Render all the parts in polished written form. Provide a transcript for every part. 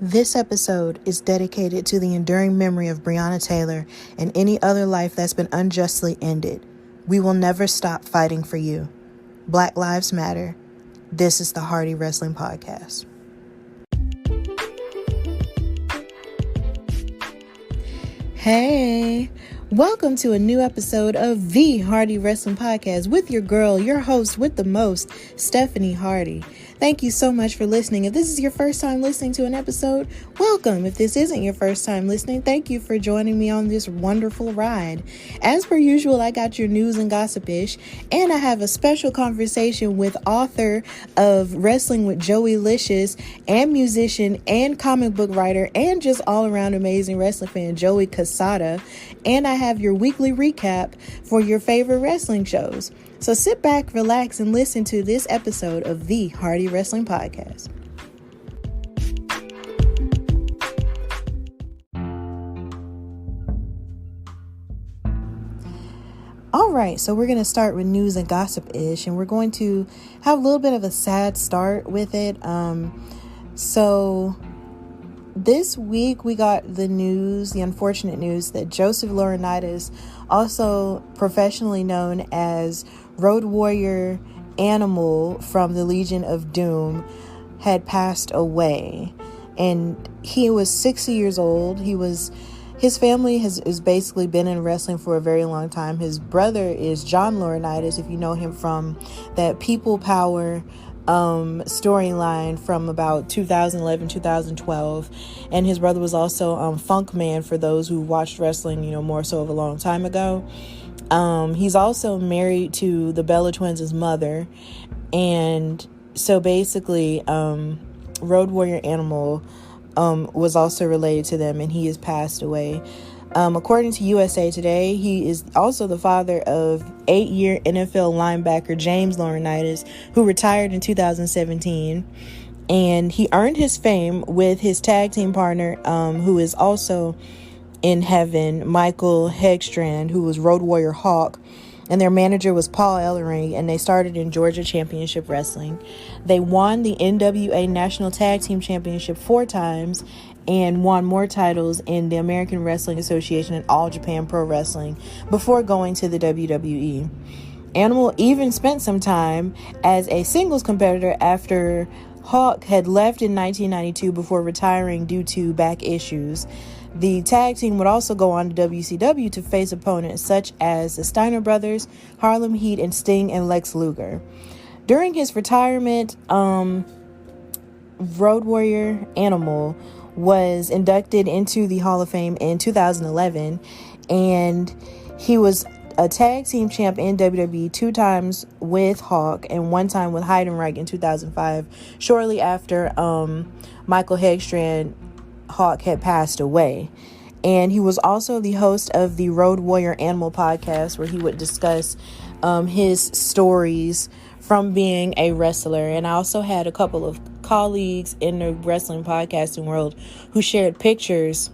This episode is dedicated to the enduring memory of Breonna Taylor and any other life that's been unjustly ended. We will never stop fighting for you. Black Lives Matter. This is the Hardy Wrestling Podcast. Hey, welcome to a new episode of the Hardy Wrestling Podcast with your girl, your host with the most, Stephanie Hardy. Thank you so much for listening. If this is your first time listening to an episode, welcome. If this isn't your first time listening, thank you for joining me on this wonderful ride. As per usual, I got your news and gossip-ish, and I have a special conversation with author of Wrestling with Joeylicious and musician and comic book writer and just all-around amazing wrestling fan, Joey Cassata. And I have your weekly recap for your favorite wrestling shows. So sit back, relax, and listen to this episode of the Hardy Wrestling Podcast. All right, so we're going to start with news and gossip-ish, and we're going to have a little bit of a sad start with it. So this week we got the unfortunate news that Joseph Laurinaitis, also professionally known as Road Warrior Animal from the Legion of Doom, had passed away. And he was 60 years old. His family has basically been in wrestling for a very long time. His brother is John Laurinaitis, if you know him from that People Power storyline from about 2011, 2012. And his brother was also Funk Man, for those who watched wrestling, more so of a long time ago. He's also married to the Bella Twins' mother. And so basically, Road Warrior Animal was also related to them, and he has passed away. According to USA Today, he is also the father of 8-year NFL linebacker James Laurinaitis, who retired in 2017. And he earned his fame with his tag team partner, who is also in heaven, Michael Hegstrand, who was Road Warrior Hawk. And their manager was Paul Ellering, and they started in Georgia Championship Wrestling. They won the NWA National Tag Team Championship 4 times and won more titles in the American Wrestling Association and All Japan Pro Wrestling before going to the WWE. Animal even spent some time as a singles competitor after Hawk had left in 1992 before retiring due to back issues. The tag team would also go on to WCW to face opponents such as the Steiner Brothers, Harlem Heat, and Sting and Lex Luger. During his retirement, Road Warrior Animal was inducted into the Hall of Fame in 2011, and he was a tag team champ in WWE 2 times with Hawk and 1 time with Heidenreich in 2005, shortly after Michael Hegstrand Hawk had passed away. And he was also the host of the Road Warrior Animal podcast, where he would discuss his stories from being a wrestler. And I also had a couple of colleagues in the wrestling podcasting world who shared pictures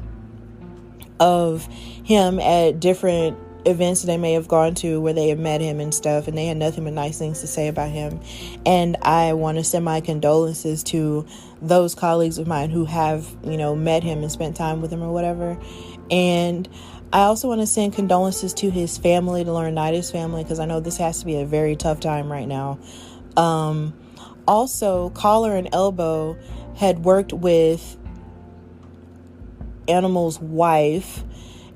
of him at different events they may have gone to where they had met him and stuff, and they had nothing but nice things to say about him. And I want to send my condolences to those colleagues of mine who have, met him and spent time with him or whatever. And I also want to send condolences to his family, the Laurinaitis family, because I know this has to be a very tough time right now. Also, Collar and Elbow had worked with Animal's wife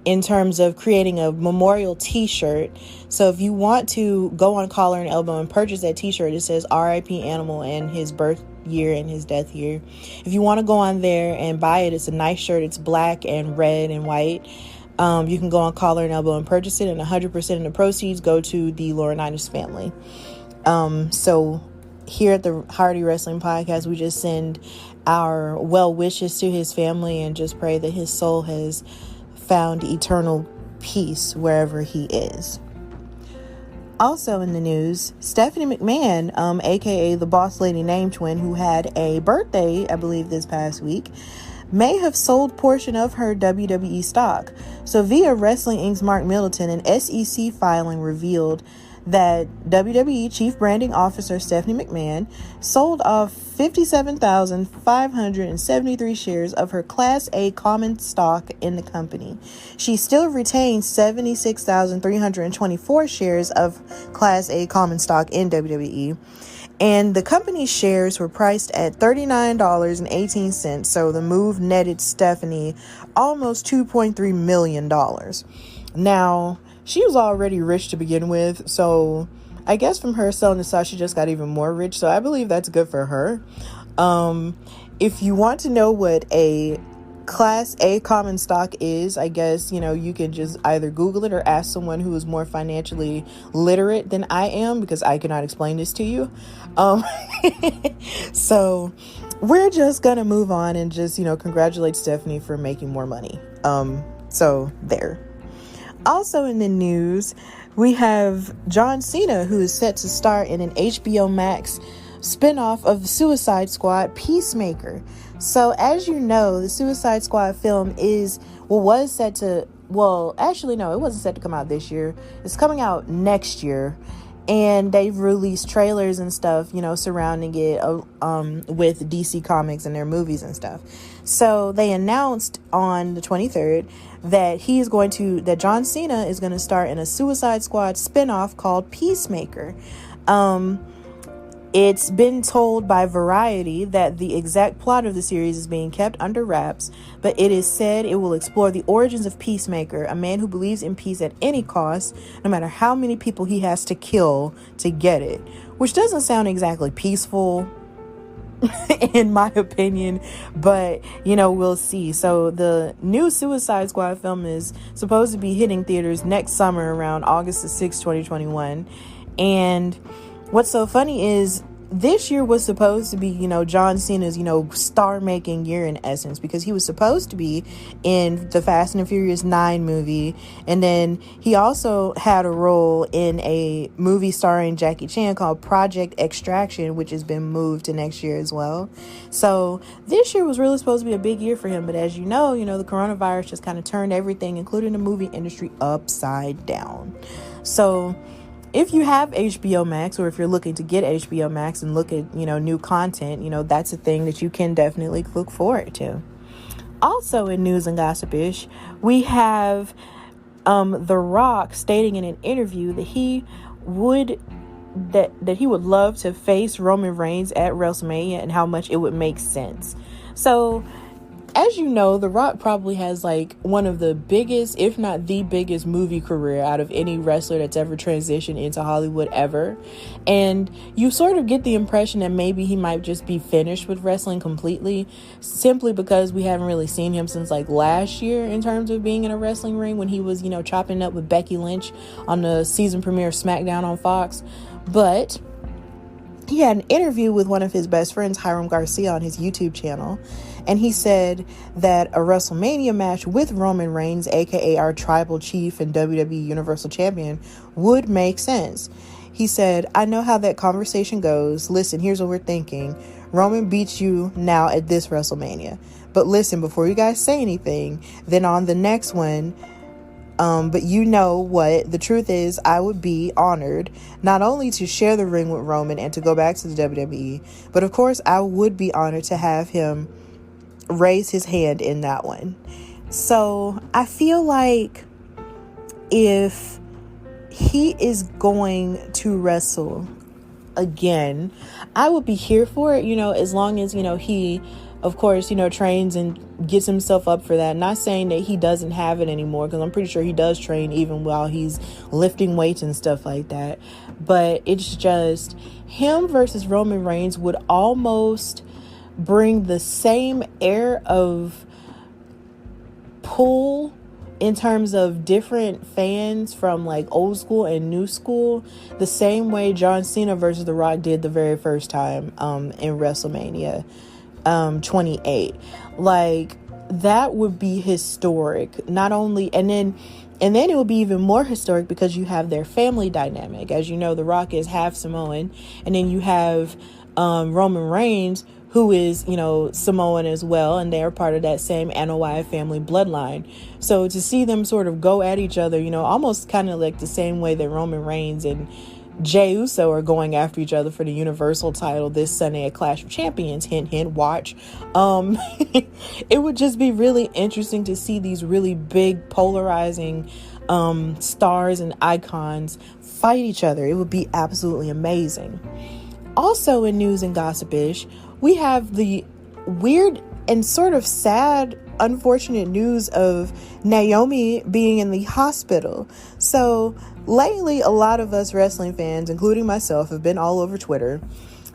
in terms of creating a memorial t-shirt. So if you want to go on Collar and Elbow and purchase that t-shirt, it says R.I.P. Animal and his birth year and his death year. If you want to go on there and buy it, it's a nice shirt. It's black and red and white. You can go on Collar and Elbow and purchase it, and 100% of the proceeds go to the Laurinaitis family. So here at the Hardy Wrestling Podcast, we just send our well wishes to his family and just pray that his soul has found eternal peace wherever he is. Also in the news, Stephanie McMahon, aka the Boss Lady Name Twin, who had a birthday, I believe, this past week, may have sold portion of her WWE stock. So via Wrestling Inc.'s Mark Middleton, an SEC filing revealed that WWE Chief Branding Officer Stephanie McMahon sold off 57,573 shares of her Class A common stock in the company. She still retains 76,324 shares of Class A common stock in WWE. And the company's shares were priced at $39.18. So the move netted Stephanie almost $2.3 million. Now, she was already rich to begin with. So I guess from her selling the stock, she just got even more rich. So I believe that's good for her. If you want to know what a Class A common stock is, I guess, you can just either Google it or ask someone who is more financially literate than I am, because I cannot explain this to you. So we're just gonna move on and just, congratulate Stephanie for making more money. So there. Also in the news, we have John Cena, who is set to star in an HBO Max spinoff of Suicide Squad, Peacemaker. So as you know, the Suicide Squad film it wasn't set to come out this year. It's coming out next year. And they've released trailers and stuff, surrounding it with DC Comics and their movies and stuff. So they announced on the 23rd that John Cena is going to star in a Suicide Squad spinoff called Peacemaker. It's been told by Variety that the exact plot of the series is being kept under wraps, but it is said it will explore the origins of Peacemaker, a man who believes in peace at any cost, no matter how many people he has to kill to get it, which doesn't sound exactly peaceful in my opinion, but we'll see. So the new Suicide Squad film is supposed to be hitting theaters next summer around August the 6th, 2021. And what's so funny is this year was supposed to be, John Cena's, star-making year in essence, because he was supposed to be in the Fast and Furious 9 movie, and then he also had a role in a movie starring Jackie Chan called Project Extraction, which has been moved to next year as well. So this year was really supposed to be a big year for him, but as you know, the coronavirus just kind of turned everything, including the movie industry, upside down. So if you have HBO Max, or if you're looking to get HBO Max and look at, new content, that's a thing that you can definitely look forward to. Also in news and gossip-ish, we have The Rock stating in an interview that he would love to face Roman Reigns at WrestleMania and how much it would make sense. So, as you know, The Rock probably has one of the biggest, if not the biggest, movie career out of any wrestler that's ever transitioned into Hollywood ever. And you sort of get the impression that maybe he might just be finished with wrestling completely, simply because we haven't really seen him since last year in terms of being in a wrestling ring when he was, chopping up with Becky Lynch on the season premiere of SmackDown on Fox. But he had an interview with one of his best friends, Hiram Garcia, on his YouTube channel. And he said that a WrestleMania match with Roman Reigns, aka our tribal chief and WWE Universal Champion, would make sense. He said, "I know how that conversation goes. Listen, here's what we're thinking. Roman beats you now at this WrestleMania. But listen, before you guys say anything, then on the next one, but you know what? The truth is, I would be honored not only to share the ring with Roman and to go back to the WWE, but of course, I would be honored to have him raise his hand in that one." So I feel like if he is going to wrestle again, I would be here for it, as long as, he, of course, trains and gets himself up for that. Not saying that he doesn't have it anymore, because I'm pretty sure he does train even while he's lifting weights and stuff like that. But it's just him versus Roman Reigns would almost bring the same air of pull in terms of different fans from old school and new school, the same way John Cena versus The Rock did the very first time in WrestleMania 28. That would be historic. Not only, and then it would be even more historic because you have their family dynamic. As you know, The Rock is half Samoan, and then you have Roman Reigns, who is, Samoan as well, and they're part of that same Anoa'i family bloodline. So to see them sort of go at each other, almost kind of the same way that Roman Reigns and Jay Uso are going after each other for the Universal title this Sunday at Clash of Champions. Hint, hint, watch. It would just be really interesting to see these really big polarizing stars and icons fight each other. It would be absolutely amazing. Also in news and gossip-ish, we have the weird and sort of sad, unfortunate news of Naomi being in the hospital. So lately, a lot of us wrestling fans, including myself, have been all over Twitter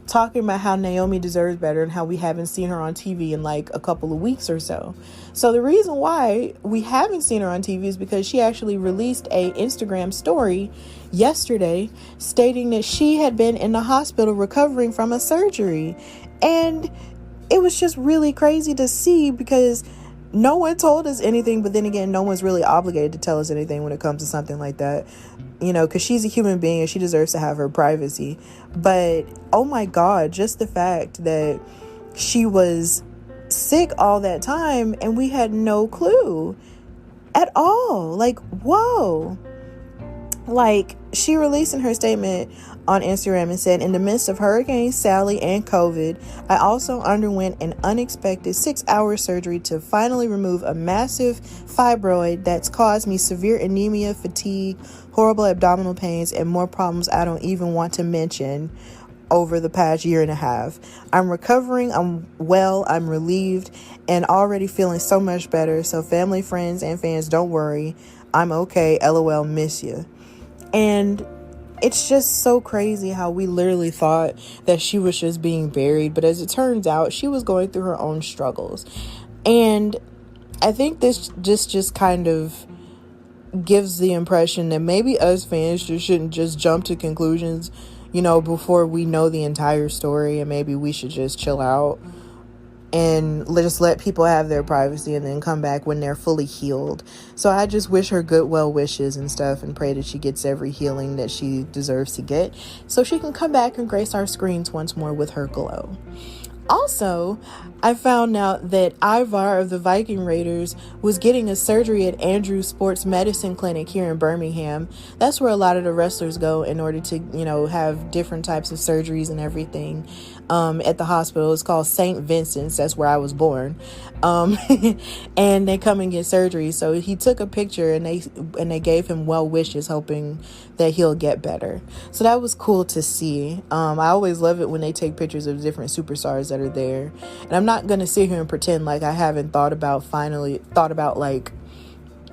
talking about how Naomi deserves better and how we haven't seen her on TV in like a couple of weeks or so. So the reason why we haven't seen her on TV is because she actually released a Instagram story yesterday stating that she had been in the hospital recovering from a surgery. And it was just really crazy to see because no one told us anything, but then again, no one's really obligated to tell us anything when it comes to something like that, you know, because she's a human being and she deserves to have her privacy. But oh my God, just the fact that she was sick all that time and we had no clue at all. Like, whoa. Like, she released in her statement on Instagram and said, in the midst of Hurricane Sally and COVID, I also underwent an unexpected 6-hour surgery to finally remove a massive fibroid that's caused me severe anemia, fatigue, horrible abdominal pains, and more problems I don't even want to mention over the past year and a half. I'm recovering, I'm well, I'm relieved, and already feeling so much better. So family, friends, and fans, don't worry. I'm okay. LOL, miss you. And it's just so crazy how we literally thought that she was just being buried. But as it turns out, she was going through her own struggles. And I think this just kind of gives the impression that maybe us fans just shouldn't just jump to conclusions, you know, before we know the entire story. And maybe we should just chill out and just let people have their privacy and then come back when they're fully healed. So I just wish her good well wishes and stuff and pray that she gets every healing that she deserves to get so she can come back and grace our screens once more with her glow. Also, I found out that Ivar of the Viking Raiders was getting a surgery at Andrews Sports Medicine Clinic here in Birmingham. That's where a lot of the wrestlers go in order to, you know, have different types of surgeries and everything. At the hospital. It's called St. Vincent's. That's where I was born. And they come and get surgery. So he took a picture and they gave him well wishes, hoping that he'll get better. So that was cool to see. I always love it when they take pictures of different superstars that are there. And I'm not going to sit here and pretend like I haven't thought about like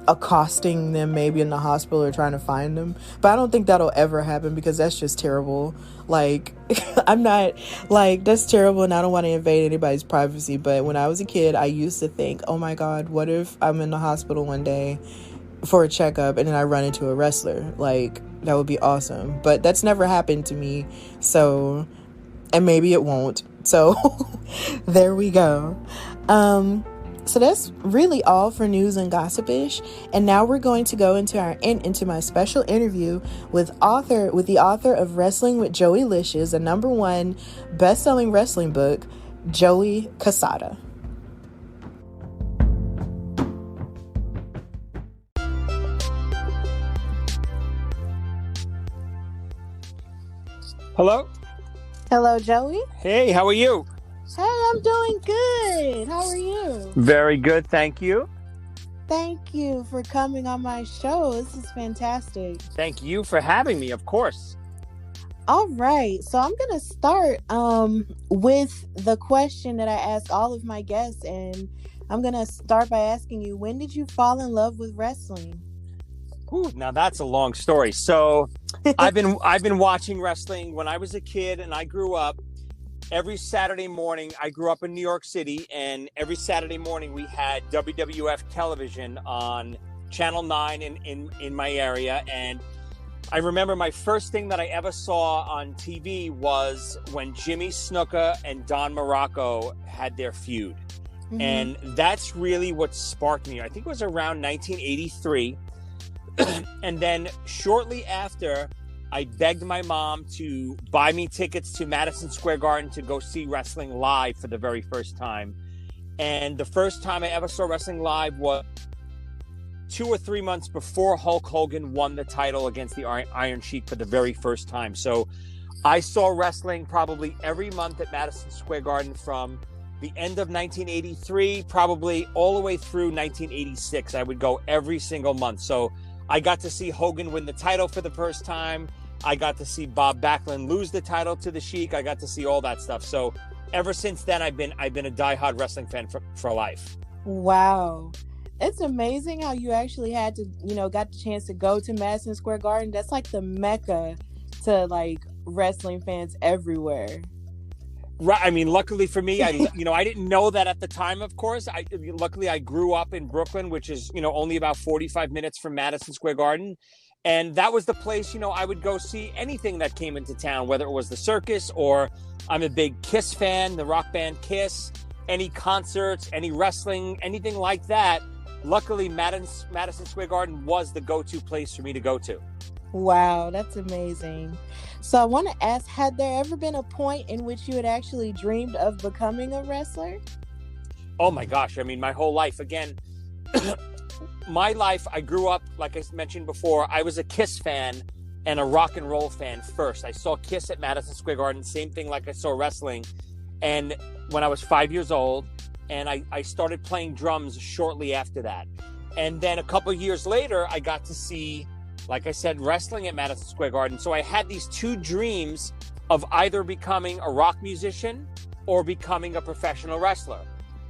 accosting them maybe in the hospital or trying to find them, but I don't think that'll ever happen because that's just terrible. Like, I'm not like, that's terrible and I don't want to invade anybody's privacy. But when I was a kid, I used to think, oh my God, what if I'm in the hospital one day for a checkup and then I run into a wrestler? Like, that would be awesome. But that's never happened to me. So, and maybe it won't. So there we go. So that's really all for news and gossip-ish. And now we're going to go into my special interview with the author of Wrestling with Joeylicious, the #1 best-selling wrestling book, Joey Cassata. Hello? Hello, Joey. Hey, how are you? Hey, I'm doing good. How are you? Very good, thank you. Thank you for coming on my show. This is fantastic. Thank you for having me, of course. All right. So I'm going to start with the question that I ask all of my guests. And I'm going to start by asking you, when did you fall in love with wrestling? Ooh, now that's a long story. So I've been watching wrestling when I was a kid and I grew up. Every Saturday morning, I grew up in New York City, and every Saturday morning we had WWF television on Channel 9 in my area. And I remember my first thing that I ever saw on TV was when Jimmy Snuka and Don Morocco had their feud. Mm-hmm. And that's really what sparked me. I think it was around 1983. And then shortly after, I begged my mom to buy me tickets to Madison Square Garden to go see wrestling live for the very first time. And the first time I ever saw wrestling live was 2 or 3 months before Hulk Hogan won the title against the Iron Sheik for the very first time. So I saw wrestling probably every month at Madison Square Garden from the end of 1983, probably all the way through 1986. I would go every single month. So I got to see Hogan win the title for the first time. I got to see Bob Backlund lose the title to the Sheik. I got to see all that stuff. So ever since then, I've been a diehard wrestling fan for life. Wow. It's amazing how you actually had to, got the chance to go to Madison Square Garden. That's like the mecca to like wrestling fans everywhere. Right. I mean, luckily for me, I didn't know that at the time, of course. Luckily, I grew up in Brooklyn, which is, only about 45 minutes from Madison Square Garden. And that was the place, I would go see anything that came into town, whether it was the circus or I'm a big Kiss fan, the rock band Kiss, any concerts, any wrestling, anything like that. Luckily, Madison Square Garden was the go-to place for me to go to. Wow, that's amazing. So I want to ask, had there ever been a point in which you had actually dreamed of becoming a wrestler? Oh my gosh. I mean, my whole life, again, my life, I grew up, like I mentioned before, I was a Kiss fan and a rock and roll fan first. I saw Kiss at Madison Square Garden, same thing like I saw wrestling. And when I was 5 years old, and I started playing drums shortly after that. And then a couple of years later, I got to see, like I said, wrestling at Madison Square Garden. So I had these two dreams of either becoming a rock musician or becoming a professional wrestler.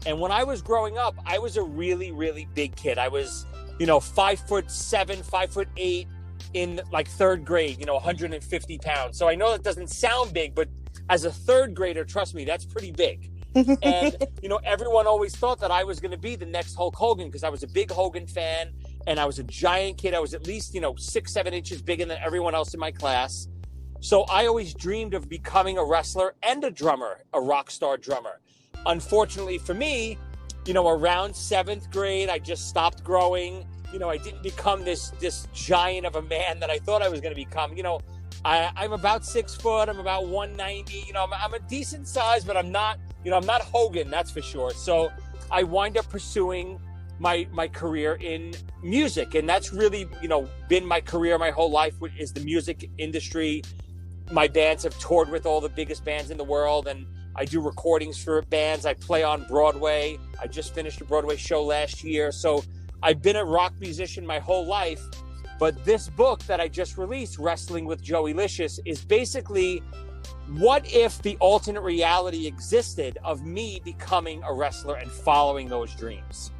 And when I was growing up, I was a really, really big kid. I was, 5'7", 5'8", in like third grade, 150 pounds. So I know that doesn't sound big, but as a third grader, trust me, that's pretty big. And, everyone always thought that I was going to be the next Hulk Hogan because I was a big Hogan fan and I was a giant kid. I was at least, 6-7 inches bigger than everyone else in my class. So I always dreamed of becoming a wrestler and a drummer, a rock star drummer. Unfortunately for me, around 7th grade, I just stopped growing. I didn't become this giant of a man that I thought I was going to become. I'm about 6 foot. I'm about 190. I'm a decent size, but I'm not, I'm not Hogan, that's for sure. So I wind up pursuing my career in music. And that's really, been my career my whole life is the music industry. My bands have toured with all the biggest bands in the world. And I do recordings for bands. I play on Broadway. I just finished a Broadway show last year. So I've been a rock musician my whole life. But this book that I just released, Wrestling with Joeylicious, is basically what if the alternate reality existed of me becoming a wrestler and following those dreams?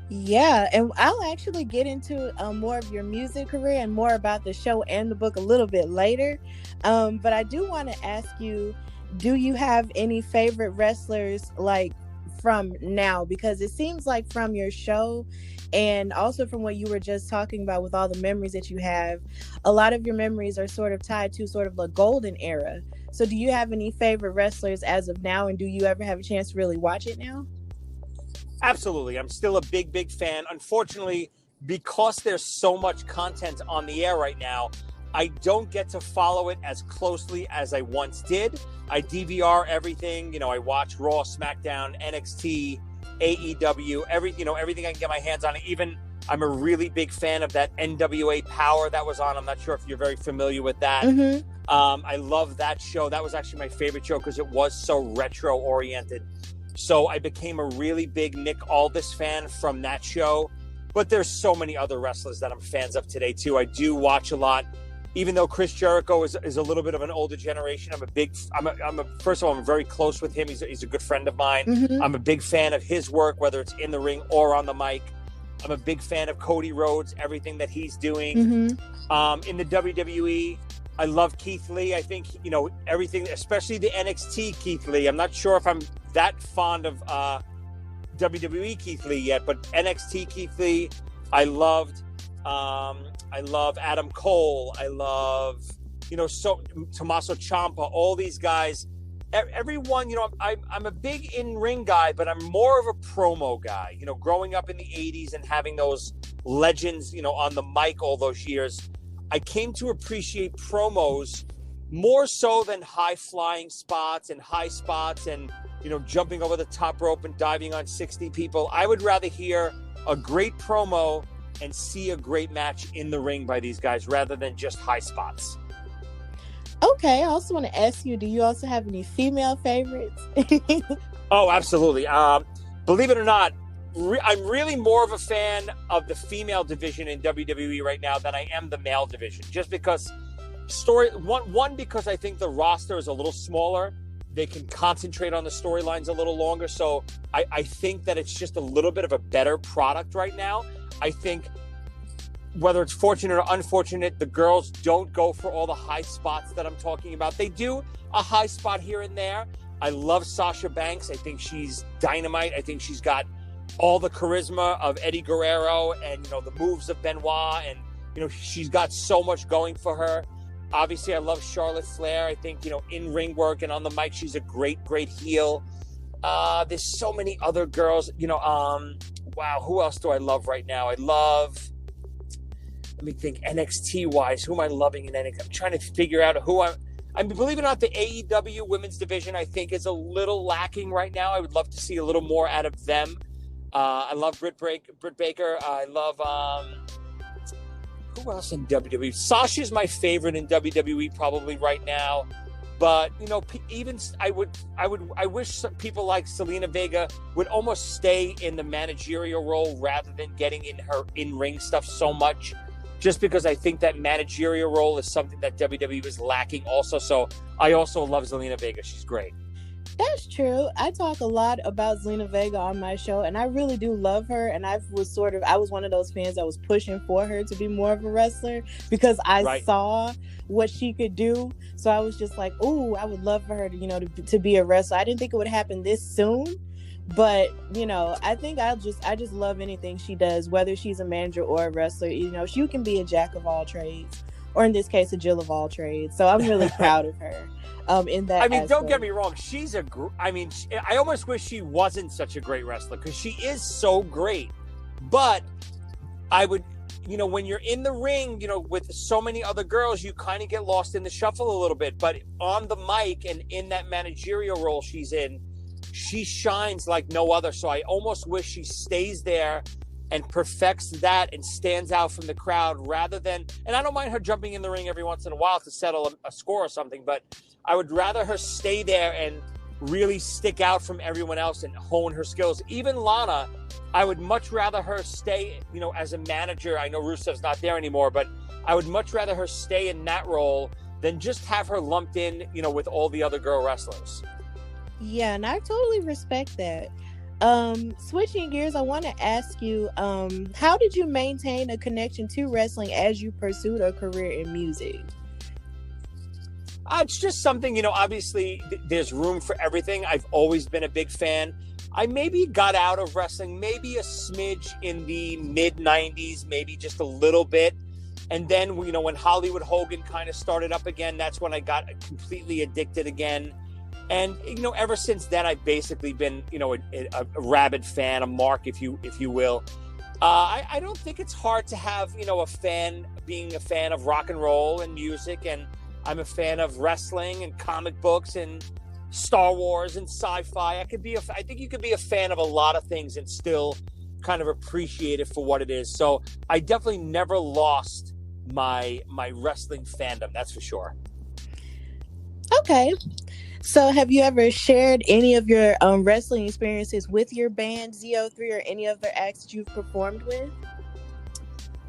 Yeah, and I'll actually get into more of your music career and more about the show and the book a little bit later. But I do want to ask you, do you have any favorite wrestlers like from now? Because it seems like from your show and also from what you were just talking about with all the memories that you have, a lot of your memories are sort of tied to sort of the golden era. So do you have any favorite wrestlers as of now? And do you ever have a chance to really watch it now? Absolutely. I'm still a big fan. Unfortunately, because there's so much content on the air right now, I don't get to follow it as closely as I once did. I DVR everything. I watch Raw, SmackDown, NXT, AEW, everything I can get my hands on. Even I'm a really big fan of that NWA Power that was on. I'm not sure if you're very familiar with that. Mm-hmm. I love that show. That was actually my favorite show because it was so retro oriented. So I became a really big Nick Aldis fan from that show. But there's so many other wrestlers that I'm fans of today too. I do watch a lot. Even though Chris Jericho is a little bit of an older generation, first of all, I'm very close with him. He's a good friend of mine. Mm-hmm. I'm a big fan of his work, whether it's in the ring or on the mic. I'm a big fan of Cody Rhodes, everything that he's doing. Mm-hmm. In the WWE, I love Keith Lee. I think, everything, especially the NXT Keith Lee. I'm not sure if I'm that fond of WWE Keith Lee yet, but NXT Keith Lee, I loved. I love Adam Cole. I love, Tommaso Ciampa, all these guys. Everyone, I'm a big in-ring guy, but I'm more of a promo guy. Growing up in the 80s and having those legends, on the mic all those years, I came to appreciate promos more so than high-flying spots and high spots and, jumping over the top rope and diving on 60 people. I would rather hear a great promo and see a great match in the ring by these guys rather than just high spots. Okay, I also want to ask you, do you also have any female favorites? Oh, absolutely. Believe it or not, I'm really more of a fan of the female division in WWE right now than I am the male division. Just because because I think the roster is a little smaller. They can concentrate on the storylines a little longer. So I think that it's just a little bit of a better product right now. I think whether it's fortunate or unfortunate, the girls don't go for all the high spots that I'm talking about. They do a high spot here and there. I love Sasha Banks. I think she's dynamite. I think she's got all the charisma of Eddie Guerrero and, the moves of Benoit. And, she's got so much going for her. Obviously, I love Charlotte Flair. I think, in ring work and on the mic, she's a great, great heel. There's so many other girls, wow, who else do I love right now? Let me think, NXT-wise, who am I loving in NXT? I'm trying to figure out believe it or not, the AEW women's division, I think, is a little lacking right now. I would love to see a little more out of them. I love Britt Baker. I love... who else in WWE? Sasha's my favorite in WWE probably right now, but even I wish some people like Zelena Vega would almost stay in the managerial role rather than getting in her in-ring stuff so much, just because I think that managerial role is something that WWE is lacking also. So I also love Zelena Vega. She's great. That's true. I talk a lot about Zelena Vega on my show, and I really do love her. And I was one of those fans that was pushing for her to be more of a wrestler because I saw what she could do. So I was just like, "Ooh, I would love for her to be a wrestler." I didn't think it would happen this soon, but I think I just love anything she does, whether she's a manager or a wrestler. She can be a jack of all trades, or in this case, a Jill of all trades. So I'm really proud of her. In that aspect. Don't get me wrong. I almost wish she wasn't such a great wrestler because she is so great. But I would, when you're in the ring, with so many other girls, you kind of get lost in the shuffle a little bit. But on the mic and in that managerial role she's in, she shines like no other. So I almost wish she stays there and perfects that and stands out from the crowd rather than, and I don't mind her jumping in the ring every once in a while to settle a score or something, but I would rather her stay there and really stick out from everyone else and hone her skills. Even Lana, I would much rather her stay, as a manager. I know Rusev's not there anymore, but I would much rather her stay in that role than just have her lumped in, with all the other girl wrestlers. Yeah, and I totally respect that. Switching gears, I want to ask you, how did you maintain a connection to wrestling as you pursued a career in music? It's just something, obviously there's room for everything. I've always been a big fan. I maybe got out of wrestling, maybe a smidge in the mid 90s, maybe just a little bit. And then, when Hollywood Hogan kind of started up again, that's when I got completely addicted again. And, ever since then, I've basically been, a rabid fan, a mark, if you will. I don't think it's hard to have, being a fan of rock and roll and music. And I'm a fan of wrestling and comic books and Star Wars and sci-fi. I think you could be a fan of a lot of things and still kind of appreciate it for what it is. So I definitely never lost my wrestling fandom. That's for sure. Okay. So have you ever shared any of your wrestling experiences with your band ZO3 or any other acts that you've performed with?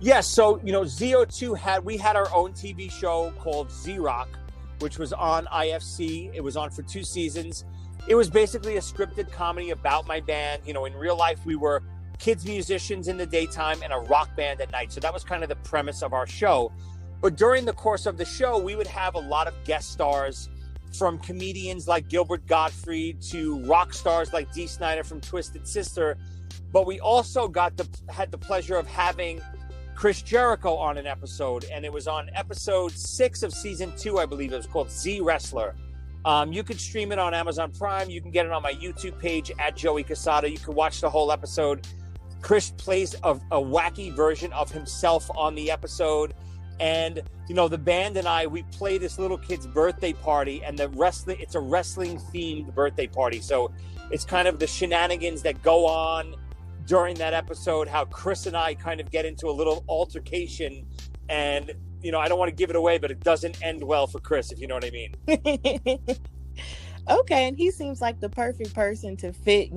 Yes. So, ZO2 we had our own TV show called Z-Rock, which was on IFC. It was on for 2 seasons. It was basically a scripted comedy about my band. In real life, we were kids musicians in the daytime and a rock band at night. So that was kind of the premise of our show. But during the course of the show, we would have a lot of guest stars, from comedians like Gilbert Gottfried to rock stars like Dee Snider from Twisted Sister. But we also had the pleasure of having Chris Jericho on an episode, and it was on episode 6 of season 2, I believe. It was called Z Wrestler. You can stream it on Amazon Prime. You can get it on my YouTube page at Joey Cassata. You can watch the whole episode. Chris plays a wacky version of himself on the episode. And, the band and I, we play this little kid's birthday party, and it's a wrestling themed birthday party. So it's kind of the shenanigans that go on during that episode how Chris and I kind of get into a little altercation, and I don't want to give it away, but it doesn't end well for Chris, if you know what I mean. Okay, and he seems like the perfect person to fit,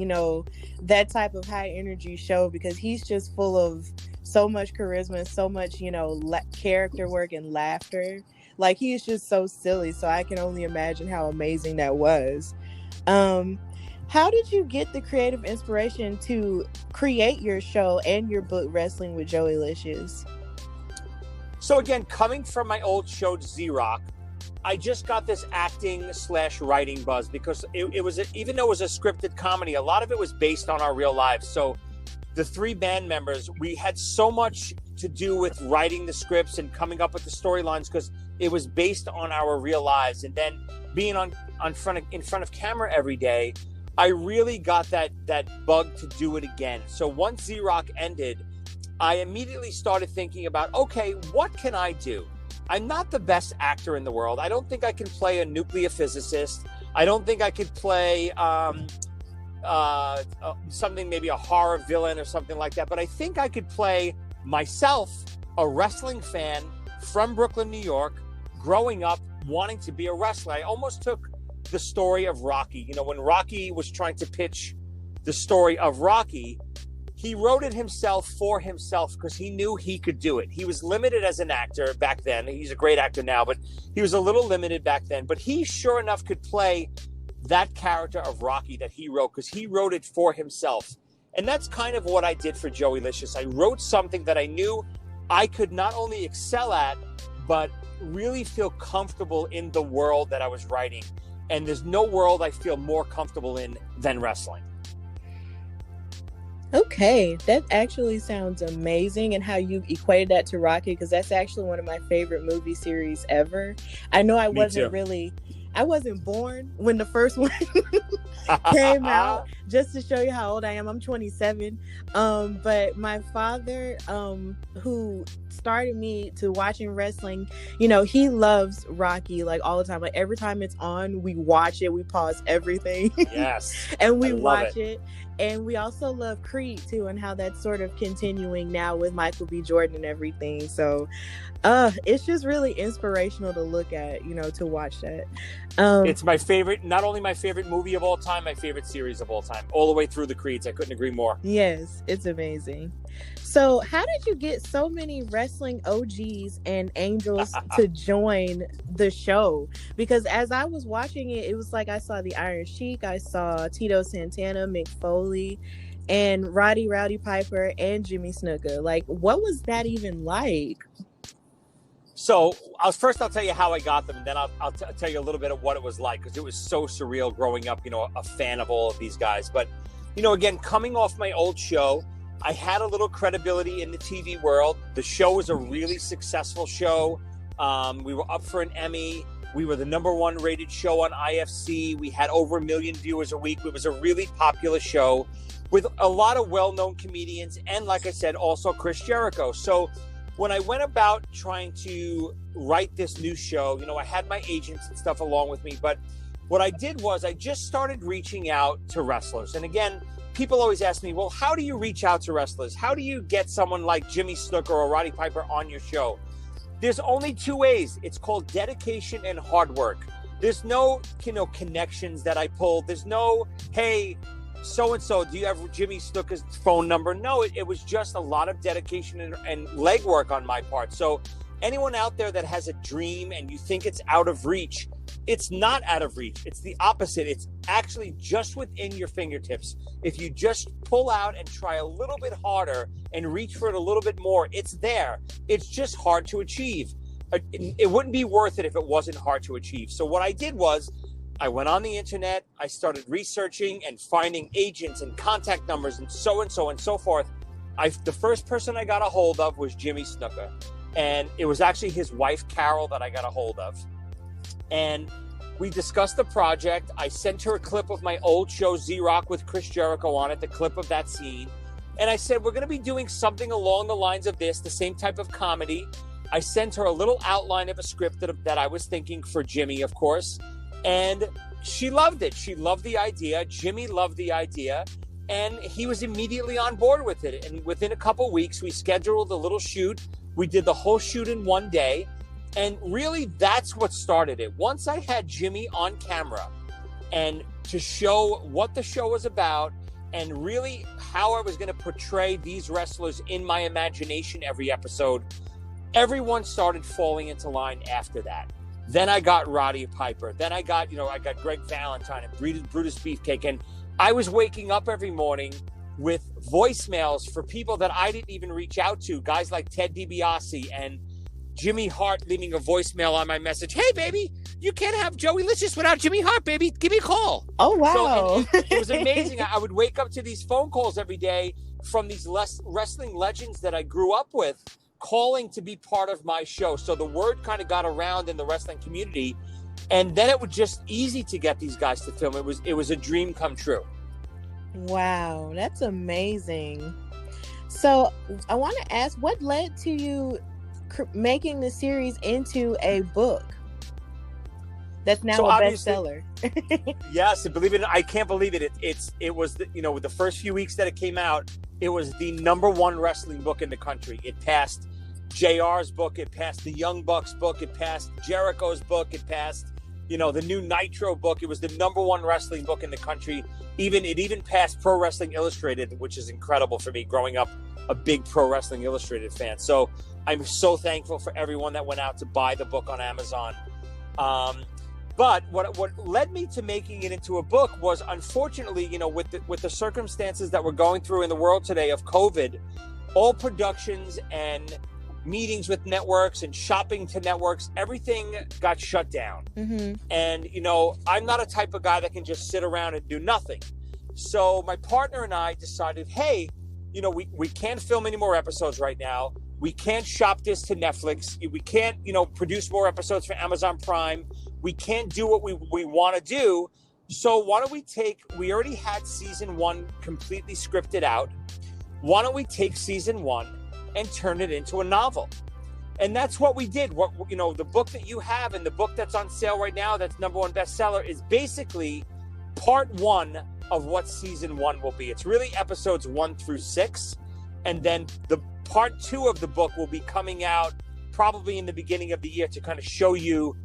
that type of high energy show, because he's just full of so much charisma, so much, character work and laughter. Like, he's just so silly. So I can only imagine how amazing that was. How did you get the creative inspiration to create your show and your book, Wrestling with Joeylicious? So again, coming from my old show, Z-Rock, I just got this acting/writing buzz, because it was, even though it was a scripted comedy, a lot of it was based on our real lives. So the 3 band members, we had so much to do with writing the scripts and coming up with the storylines, because it was based on our real lives. And then being in front of camera every day, I really got that bug to do it again. So once Z-Rock ended, I immediately started thinking about, okay, what can I do? I'm not the best actor in the world. I don't think I can play a nuclear physicist. I don't think I could play something, maybe a horror villain or something like that. But I think I could play myself, a wrestling fan from Brooklyn, New York, growing up wanting to be a wrestler. I almost took the story of Rocky. When Rocky was trying to pitch the story of Rocky, he wrote it himself for himself, because he knew he could do it. He was limited as an actor back then. He's a great actor now, but he was a little limited back then. But he sure enough could play that character of Rocky that he wrote, because he wrote it for himself. And that's kind of what I did for Joeylicious. I wrote something that I knew I could not only excel at, but really feel comfortable in the world that I was writing. And there's no world I feel more comfortable in than wrestling. Okay, that actually sounds amazing, and how you equated that to Rocky, because that's actually one of my favorite movie series ever. I know I wasn't born when the first one came out, just to show you how old I am. I'm 27. But my father, who started me to watching wrestling, he loves Rocky, like, all the time. Like, every time it's on, we watch it, we pause everything. Yes. And we watch it. And we also love Creed too, and how that's sort of continuing now with Michael B. Jordan and everything. So it's just really inspirational to look at, to watch that. It's my favorite, not only my favorite movie of all time, my favorite series of all time, all the way through the Creeds. I couldn't agree more. Yes, it's amazing. So how did you get so many wrestling OGs and angels to join the show? Because as I was watching it, it was like I saw the Iron Sheik, I saw Tito Santana, Mick Foley, and Roddy Rowdy Piper, and Jimmy Snuka. Like, what was that even like? So I'll tell you how I got them, and then I'll tell you a little bit of what it was like, because it was so surreal growing up, a fan of all of these guys. But, again, coming off my old show, I had a little credibility in the TV world. The show was a really successful show. We were up for an Emmy. We were the #1 rated show on IFC. We had over 1 million viewers a week. It was a really popular show with a lot of well-known comedians, and, like I said, also Chris Jericho. So when I went about trying to write this new show, I had my agents and stuff along with me, but what I did was I just started reaching out to wrestlers. And again, people always ask me, well, how do you reach out to wrestlers? How do you get someone like Jimmy Snuka or Roddy Piper on your show? There's only 2 ways. It's called dedication and hard work. There's no, connections that I pulled. There's no, hey, so-and-so, do you have Jimmy Snuka's phone number? No, it was just a lot of dedication and legwork on my part. So anyone out there that has a dream and you think it's out of reach, it's not out of reach. It's the opposite. It's actually just within your fingertips. If you just pull out and try a little bit harder and reach for it a little bit more, it's there. It's just hard to achieve. It wouldn't be worth it if it wasn't hard to achieve. So what I did was I went on the internet, I started researching and finding agents and contact numbers and so forth. The first person I got a hold of was Jimmy Snuka. And it was actually his wife, Carol, that I got a hold of. And we discussed the project. I sent her a clip of my old show, Z-Rock, with Chris Jericho on it, the clip of that scene. And I said, we're going to be doing something along the lines of this, the same type of comedy. I sent her a little outline of a script that I was thinking for Jimmy, of course. And she loved it. She loved the idea. Jimmy loved the idea. And he was immediately on board with it. And within a couple weeks, we scheduled a little shoot. We did the whole shoot in one day. And really, that's what started it. Once I had Jimmy on camera and to show what the show was about and really how I was going to portray these wrestlers in my imagination every episode, everyone started falling into line after that. Then I got Roddy Piper. Then I got Greg Valentine and Brutus Beefcake. And I was waking up every morning with voicemails for people that I didn't even reach out to, guys like Ted DiBiase and Jimmy Hart leaving a voicemail on my message. Hey, baby, you can't have Joeylicious without Jimmy Hart, baby. Give me a call. Oh, wow. So, it was amazing. I would wake up to these phone calls every day from these wrestling legends that I grew up with calling to be part of my show. So the word kind of got around in the wrestling community. And then it was just easy to get these guys to film. It was a dream come true. Wow, that's amazing. So I want to ask, what led to you making the series into a book that's now a bestseller? Yes, believe it, I can't believe it. It was with the first few weeks that it came out, it was the #1 wrestling book in the country. It passed JR's book, it passed the Young Bucks book, it passed Jericho's book, it passed the new Nitro book. It was the #1 wrestling book in the country. It even passed Pro Wrestling Illustrated, which is incredible for me, growing up a big Pro Wrestling Illustrated fan. So I'm so thankful for everyone that went out to buy the book on Amazon. But what led me to making it into a book was, unfortunately, with the circumstances that we're going through in the world today of COVID, all productions and meetings with networks and shopping to networks, everything got shut down. Mm-hmm. And, I'm not a type of guy that can just sit around and do nothing. So my partner and I decided, hey, we can't film any more episodes right now. We can't shop this to Netflix. We can't, produce more episodes for Amazon Prime. We can't do what we want to do. So why don't we already had season 1 completely scripted out. Why don't we take season 1 and turn it into a novel? And that's what we did. The book that you have and the book that's on sale right now, that's #1 bestseller, is basically part 1 of what season 1 will be. It's really episodes 1 through 6. And then the part 2 of the book will be coming out probably in the beginning of the year to kind of show you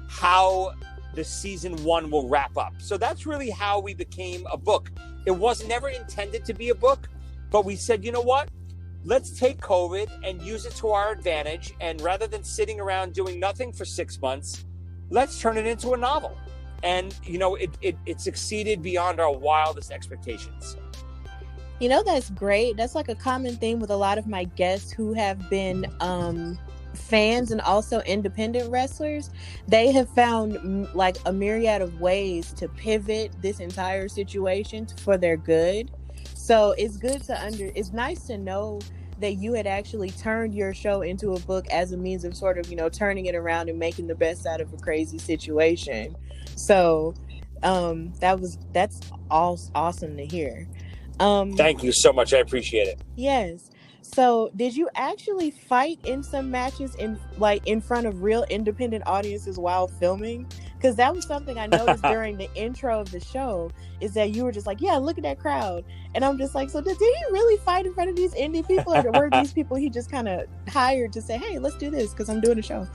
how the season 1 will wrap up. So that's really how we became a book. It was never intended to be a book, but we said, you know what? Let's take COVID and use it to our advantage. And rather than sitting around doing nothing for 6 months, let's turn it into a novel. And, it succeeded beyond our wildest expectations. That's great. That's like a common theme with a lot of my guests who have been fans and also independent wrestlers. They have found like a myriad of ways to pivot this entire situation for their good. So it's it's nice to know that you had actually turned your show into a book as a means of sort of, turning it around and making the best out of a crazy situation. So that's all awesome to hear. Thank you so much. I appreciate it. Yes. So did you actually fight in some matches in front of real independent audiences while filming? Because that was something I noticed during the intro of the show, is that you were just like, yeah, look at that crowd. And I'm just like, so did he really fight in front of these indie people? Or were these people he just kind of hired to say, hey, let's do this because I'm doing a show?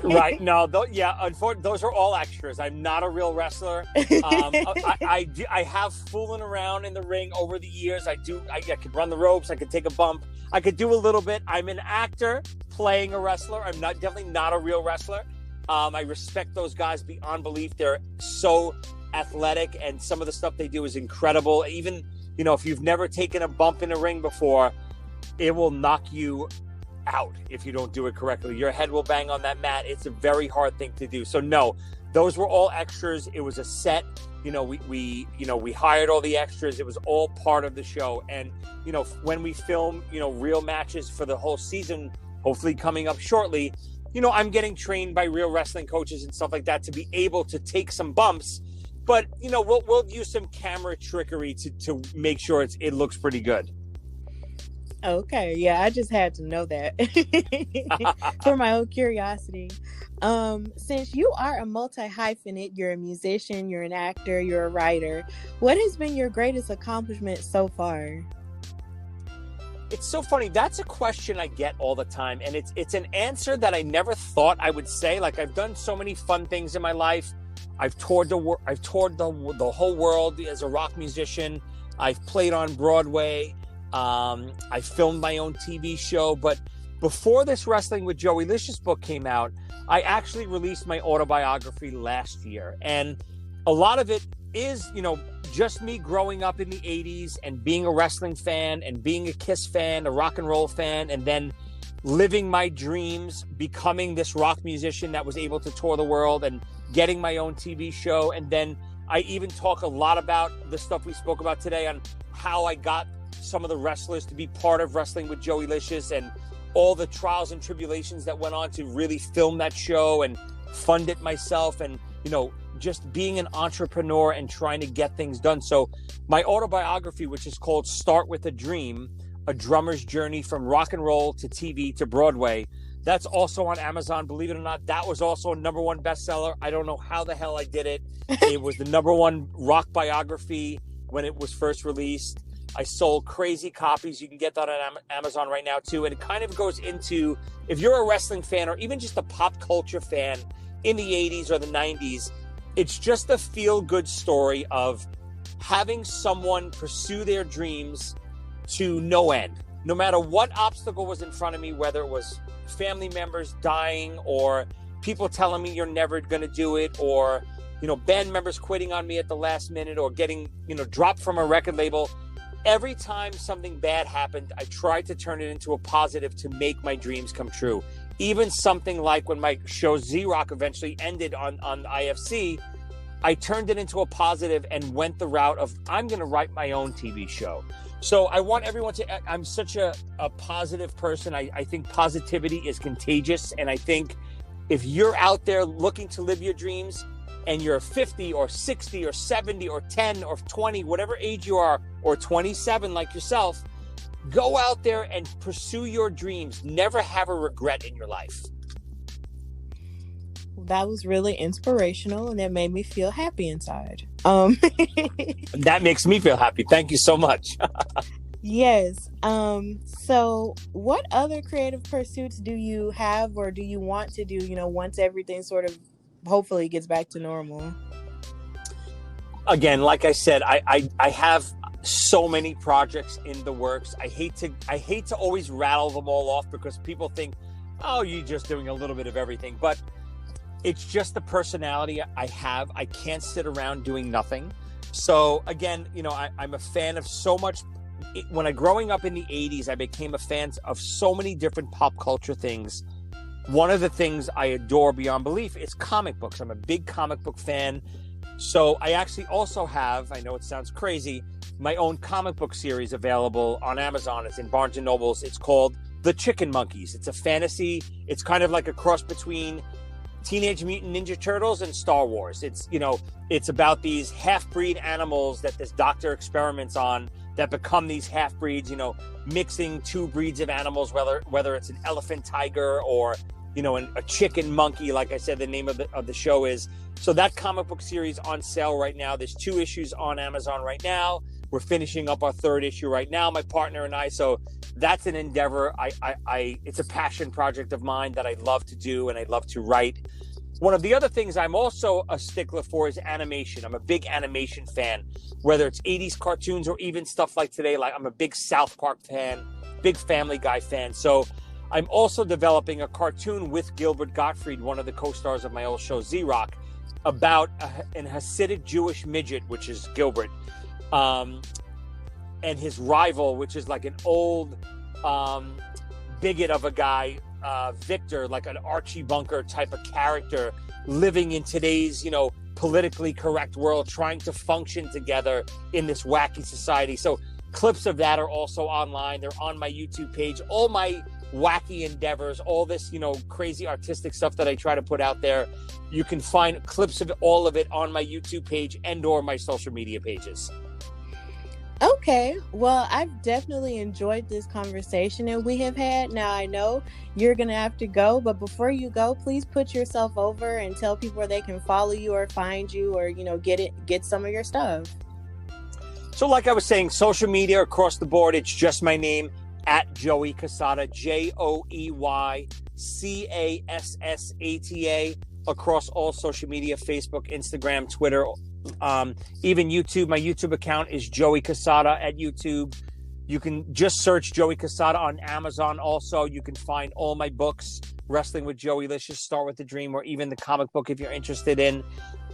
Right. No, unfortunately, those are all extras. I'm not a real wrestler. I have fooling around in the ring over the years. I could run the ropes. I could take a bump. I could do a little bit. I'm an actor playing a wrestler. I'm definitely not a real wrestler. I respect those guys beyond belief. They're so athletic, and some of the stuff they do is incredible. Even, if you've never taken a bump in a ring before, it will knock you out if you don't do it correctly. Your head will bang on that mat. It's a very hard thing to do. So no, those were all extras. It was a set. We hired all the extras. It was all part of the show. And, when we film, real matches for the whole season, hopefully coming up shortly, I'm getting trained by real wrestling coaches and stuff like that to be able to take some bumps. But, we'll use some camera trickery to make sure it looks pretty good. Okay, yeah, I just had to know that for my own curiosity. Since you are a multi-hyphenate, you're a musician, you're an actor, you're a writer, what has been your greatest accomplishment so far? It's so funny. That's a question I get all the time, and it's an answer that I never thought I would say. Like, I've done so many fun things in my life. I've toured the whole world as a rock musician. I've played on Broadway. I filmed my own TV show. But before this Wrestling with Joeylicious book came out, I actually released my autobiography last year, and a lot of it is, just me growing up in the 80s and being a wrestling fan and being a Kiss fan, a rock and roll fan, and then living my dreams, becoming this rock musician that was able to tour the world and getting my own TV show. And then I even talk a lot about the stuff we spoke about today on how I got some of the wrestlers to be part of Wrestling with Joeylicious and all the trials and tribulations that went on to really film that show and fund it myself, and, just being an entrepreneur and trying to get things done. So my autobiography, which is called Start With a Dream, A Drummer's Journey from Rock and Roll to TV to Broadway, that's also on Amazon. Believe it or not, that was also a #1 bestseller. I don't know how the hell I did it. It was the #1 rock biography when it was first released. I sold crazy copies. You can get that on Amazon right now too. And it kind of goes into, if you're a wrestling fan or even just a pop culture fan in the 80s or the 90s, it's just a feel-good story of having someone pursue their dreams to no end. No matter what obstacle was in front of me, whether it was family members dying or people telling me you're never going to do it, or, band members quitting on me at the last minute, or getting, dropped from a record label. Every time something bad happened, I tried to turn it into a positive to make my dreams come true. Even something like when my show Z-Rock eventually ended on IFC, I turned it into a positive and went the route of, I'm going to write my own TV show. So I want everyone to, I'm such a positive person. I think positivity is contagious. And I think if you're out there looking to live your dreams and you're 50 or 60 or 70 or 10 or 20, whatever age you are, or 27 like yourself, go out there and pursue your dreams. Never have a regret in your life. That was really inspirational, and it made me feel happy inside. That makes me feel happy. Thank you so much. Yes. So what other creative pursuits do you have or do you want to do, once everything sort of hopefully gets back to normal? Again, like I said, I have so many projects in the works. I hate to always rattle them all off because people think, oh, you're just doing a little bit of everything. But it's just the personality I have. I can't sit around doing nothing. So again, I'm a fan of so much. When growing up in the 80s, I became a fan of so many different pop culture things. One of the things I adore beyond belief is comic books. I'm a big comic book fan. So I actually also have, I know it sounds crazy, my own comic book series available on Amazon. It's in Barnes & Nobles. It's called The Chicken Monkeys. It's a fantasy. It's kind of like a cross between Teenage Mutant Ninja Turtles and Star Wars. It's about these half-breed animals that this doctor experiments on that become these half-breeds, mixing two breeds of animals, whether it's an elephant tiger or, a chicken monkey, like I said, the name of the show is. So that comic book series on sale right now. There's 2 issues on Amazon right now. We're finishing up our 3rd issue right now, my partner and I. So that's an endeavor. It's a passion project of mine that I love to do and I love to write. One of the other things I'm also a stickler for is animation. I'm a big animation fan, whether it's 80s cartoons or even stuff like today. Like, I'm a big South Park fan, big Family Guy fan. So I'm also developing a cartoon with Gilbert Gottfried, one of the co-stars of my old show Z-Rock, about an Hasidic Jewish midget, which is Gilbert, and his rival, which is like an old bigot of a guy, Victor, like an Archie Bunker type of character, living in today's, politically correct world, trying to function together in this wacky society. So clips of that are also online. They're on my YouTube page. All my wacky endeavors, all this, crazy artistic stuff that I try to put out there, you can find clips of all of it on my YouTube page and or my social media pages. Okay, well, I've definitely enjoyed this conversation that we have had. Now, I know you're going to have to go, but before you go, please put yourself over and tell people where they can follow you or find you or, get some of your stuff. So like I was saying, social media across the board, it's just my name, at Joey Cassata, JoeyCassata, across all social media, Facebook, Instagram, Twitter, even YouTube. My YouTube account is Joey Cassata at YouTube. You can just search Joey Cassata on Amazon. Also, you can find all my books, Wrestling with Joeylicious, Start with the Dream, or even the comic book if you're interested in.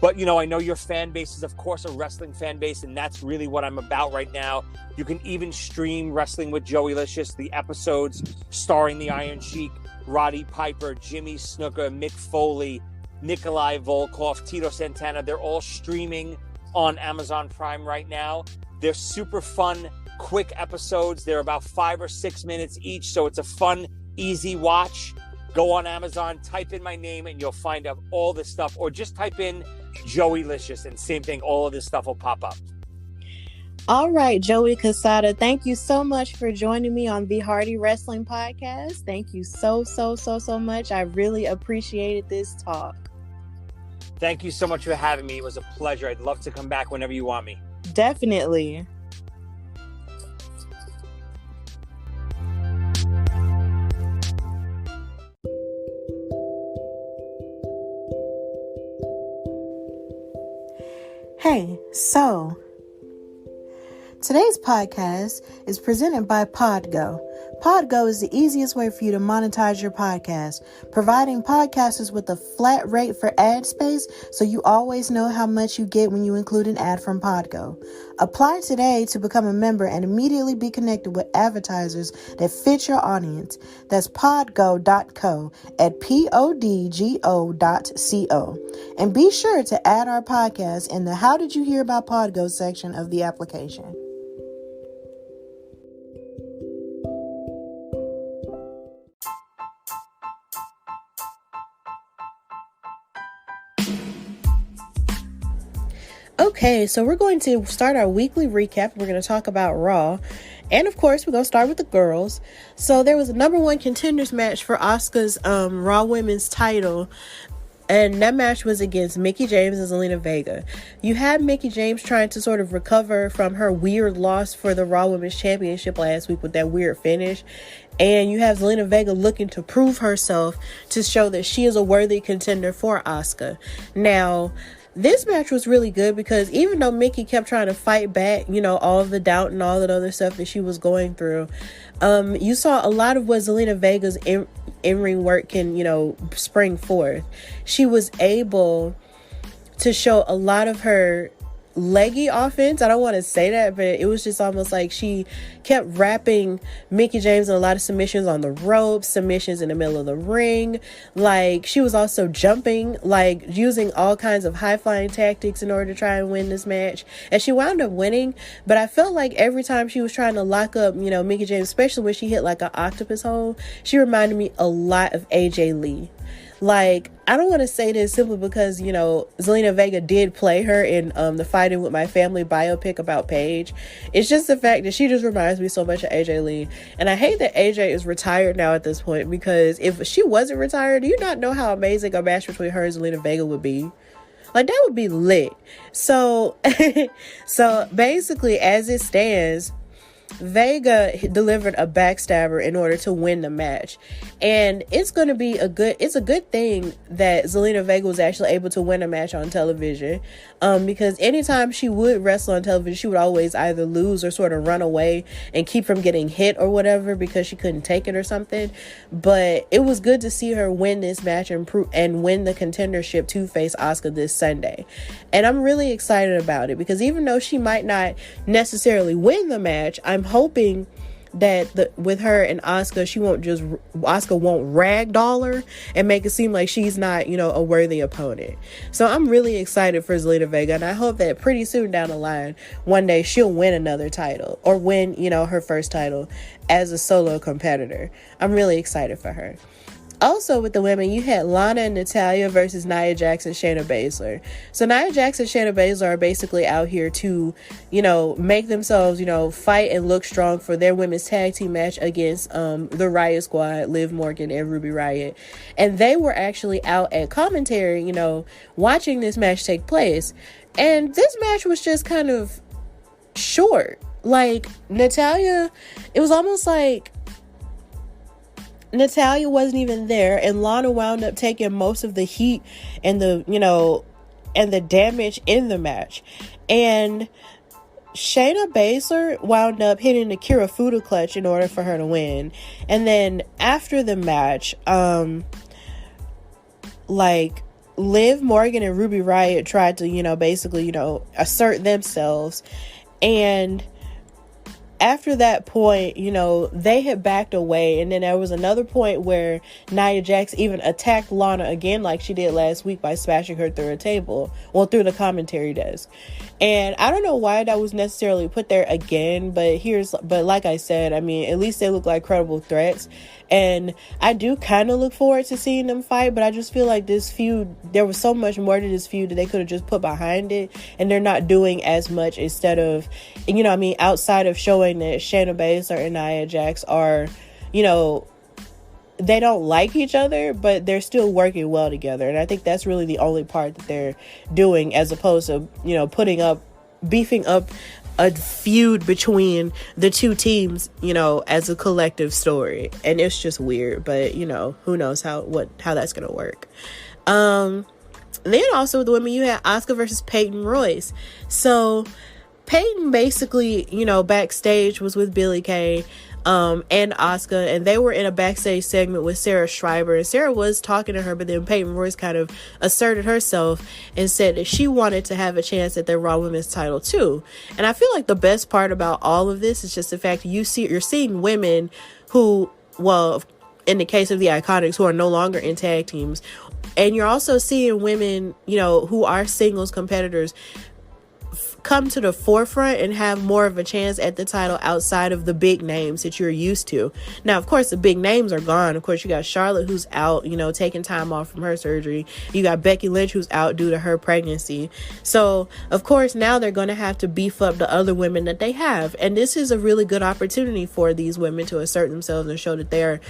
But, I know your fan base is, of course, a wrestling fan base, and that's really what I'm about right now. You can even stream Wrestling with Joeylicious, the episodes starring the Iron Sheik, Roddy Piper, Jimmy Snuka, Mick Foley, Nikolai Volkov, Tito Santana. They're all streaming on Amazon Prime right now. They're super fun, quick episodes. They're about 5 or 6 minutes each, so it's a fun, easy watch. Go on Amazon, type in my name, and you'll find out all this stuff. Or just type in Joeylicious, and same thing, all of this stuff will pop up. All right, Joey Cassata, thank you so much for joining me on the Hardy Wrestling Podcast. Thank you so much. I really appreciated this talk. Thank you so much for having me. It was a pleasure. I'd love to come back whenever you want me. Definitely. Hey, so today's podcast is presented by Podgo. Podgo is the easiest way for you to monetize your podcast, providing podcasters with a flat rate for ad space so you always know how much you get when you include an ad from Podgo. Apply today to become a member and immediately be connected with advertisers that fit your audience. That's podgo.co at podgo.co. And be sure to add our podcast in the How Did You Hear About Podgo section of the application. Okay, so we're going to start our weekly recap. We're going to talk about Raw. And of course, we're going to start with the girls. So there was a number one contenders match for Asuka's Raw Women's title. And that match was against Mickie James and Zelena Vega. You had Mickie James trying to sort of recover from her weird loss for the Raw Women's Championship last week with that weird finish. And you have Zelena Vega looking to prove herself to show that she is a worthy contender for Asuka. Now, this match was really good because even though Mickie kept trying to fight back, all of the doubt and all that other stuff that she was going through, you saw a lot of what Zelena Vega's in-ring work can, spring forth. She was able to show a lot of her leggy offense. I don't want to say that, but it was just almost like she kept wrapping Mickie James in a lot of submissions on the ropes, submissions in the middle of the ring. Like, she was also jumping, like using all kinds of high-flying tactics in order to try and win this match. And she wound up winning, but I felt like every time she was trying to lock up, Mickie James, especially when she hit like an octopus hole, she reminded me a lot of AJ Lee. Like, I don't want to say this simply because, Zelena Vega did play her in the Fighting With My Family biopic about Paige. It's just the fact that she just reminds me so much of AJ Lee. And I hate that AJ is retired now at this point, because if she wasn't retired, do you not know how amazing a match between her and Zelena Vega would be? Like, that would be lit. So, so basically, as it stands, Vega delivered a backstabber in order to win the match. And it's a good thing that Zelena Vega was actually able to win a match on television. Because anytime she would wrestle on television, she would always either lose or sort of run away and keep from getting hit or whatever because she couldn't take it or something. But it was good to see her win this match and win the contendership to face Asuka this Sunday. And I'm really excited about it because even though she might not necessarily win the match, I'm hoping that with her and Asuka, Asuka won't ragdoll her and make it seem like she's not, a worthy opponent. So I'm really excited for Zelena Vega, and I hope that pretty soon down the line, one day she'll win another title or win, her first title as a solo competitor. I'm really excited for her. Also with the women, you had Lana and Natalya versus Nia Jax and Shayna Baszler. So Nia Jax and Shayna Baszler are basically out here to, make themselves, fight and look strong for their women's tag team match against the Riot Squad, Liv Morgan and Ruby Riot. And they were actually out at commentary, watching this match take place. And this match was just kind of short. Like, Natalya, it was almost like Natalya wasn't even there, and Lana wound up taking most of the heat and the damage in the match. And Shayna Baszler wound up hitting the Kirifuda clutch in order for her to win. And then after the match, Liv Morgan and Ruby Riot tried to, assert themselves. And after that point, they had backed away, and then there was another point where Nia Jax even attacked Lana again like she did last week by smashing her through a table, through the commentary desk. And I don't know why that was necessarily put there again, but like I said, I mean, at least they look like credible threats. And I do kind of look forward to seeing them fight, but I just feel like this feud, there was so much more to this feud that they could have just put behind it, and they're not doing as much instead of, outside of showing that Shayna Baszler and Nia Jax are, they don't like each other, but they're still working well together. And I think that's really the only part that they're doing, as opposed to, beefing up a feud between the two teams, as a collective story. And it's just weird, but who knows how that's gonna work. Then also with the women, you had Asuka versus Peyton Royce. So Peyton basically, backstage was with Billie Kay and Asuka, and they were in a backstage segment with Sarah Schreiber, and Sarah was talking to her, but then Peyton Royce kind of asserted herself and said that she wanted to have a chance at the Raw Women's title too. And I feel like the best part about all of this is just the fact you're seeing women who, in the case of the Iconics, who are no longer in tag teams, and you're also seeing women, who are singles competitors come to the forefront and have more of a chance at the title outside of the big names that you're used to. Now, of course, the big names are gone. Of course, you got Charlotte, who's out, taking time off from her surgery. You got Becky Lynch, who's out due to her pregnancy. So, of course, now they're going to have to beef up the other women that they have. And this is a really good opportunity for these women to assert themselves and show that they're,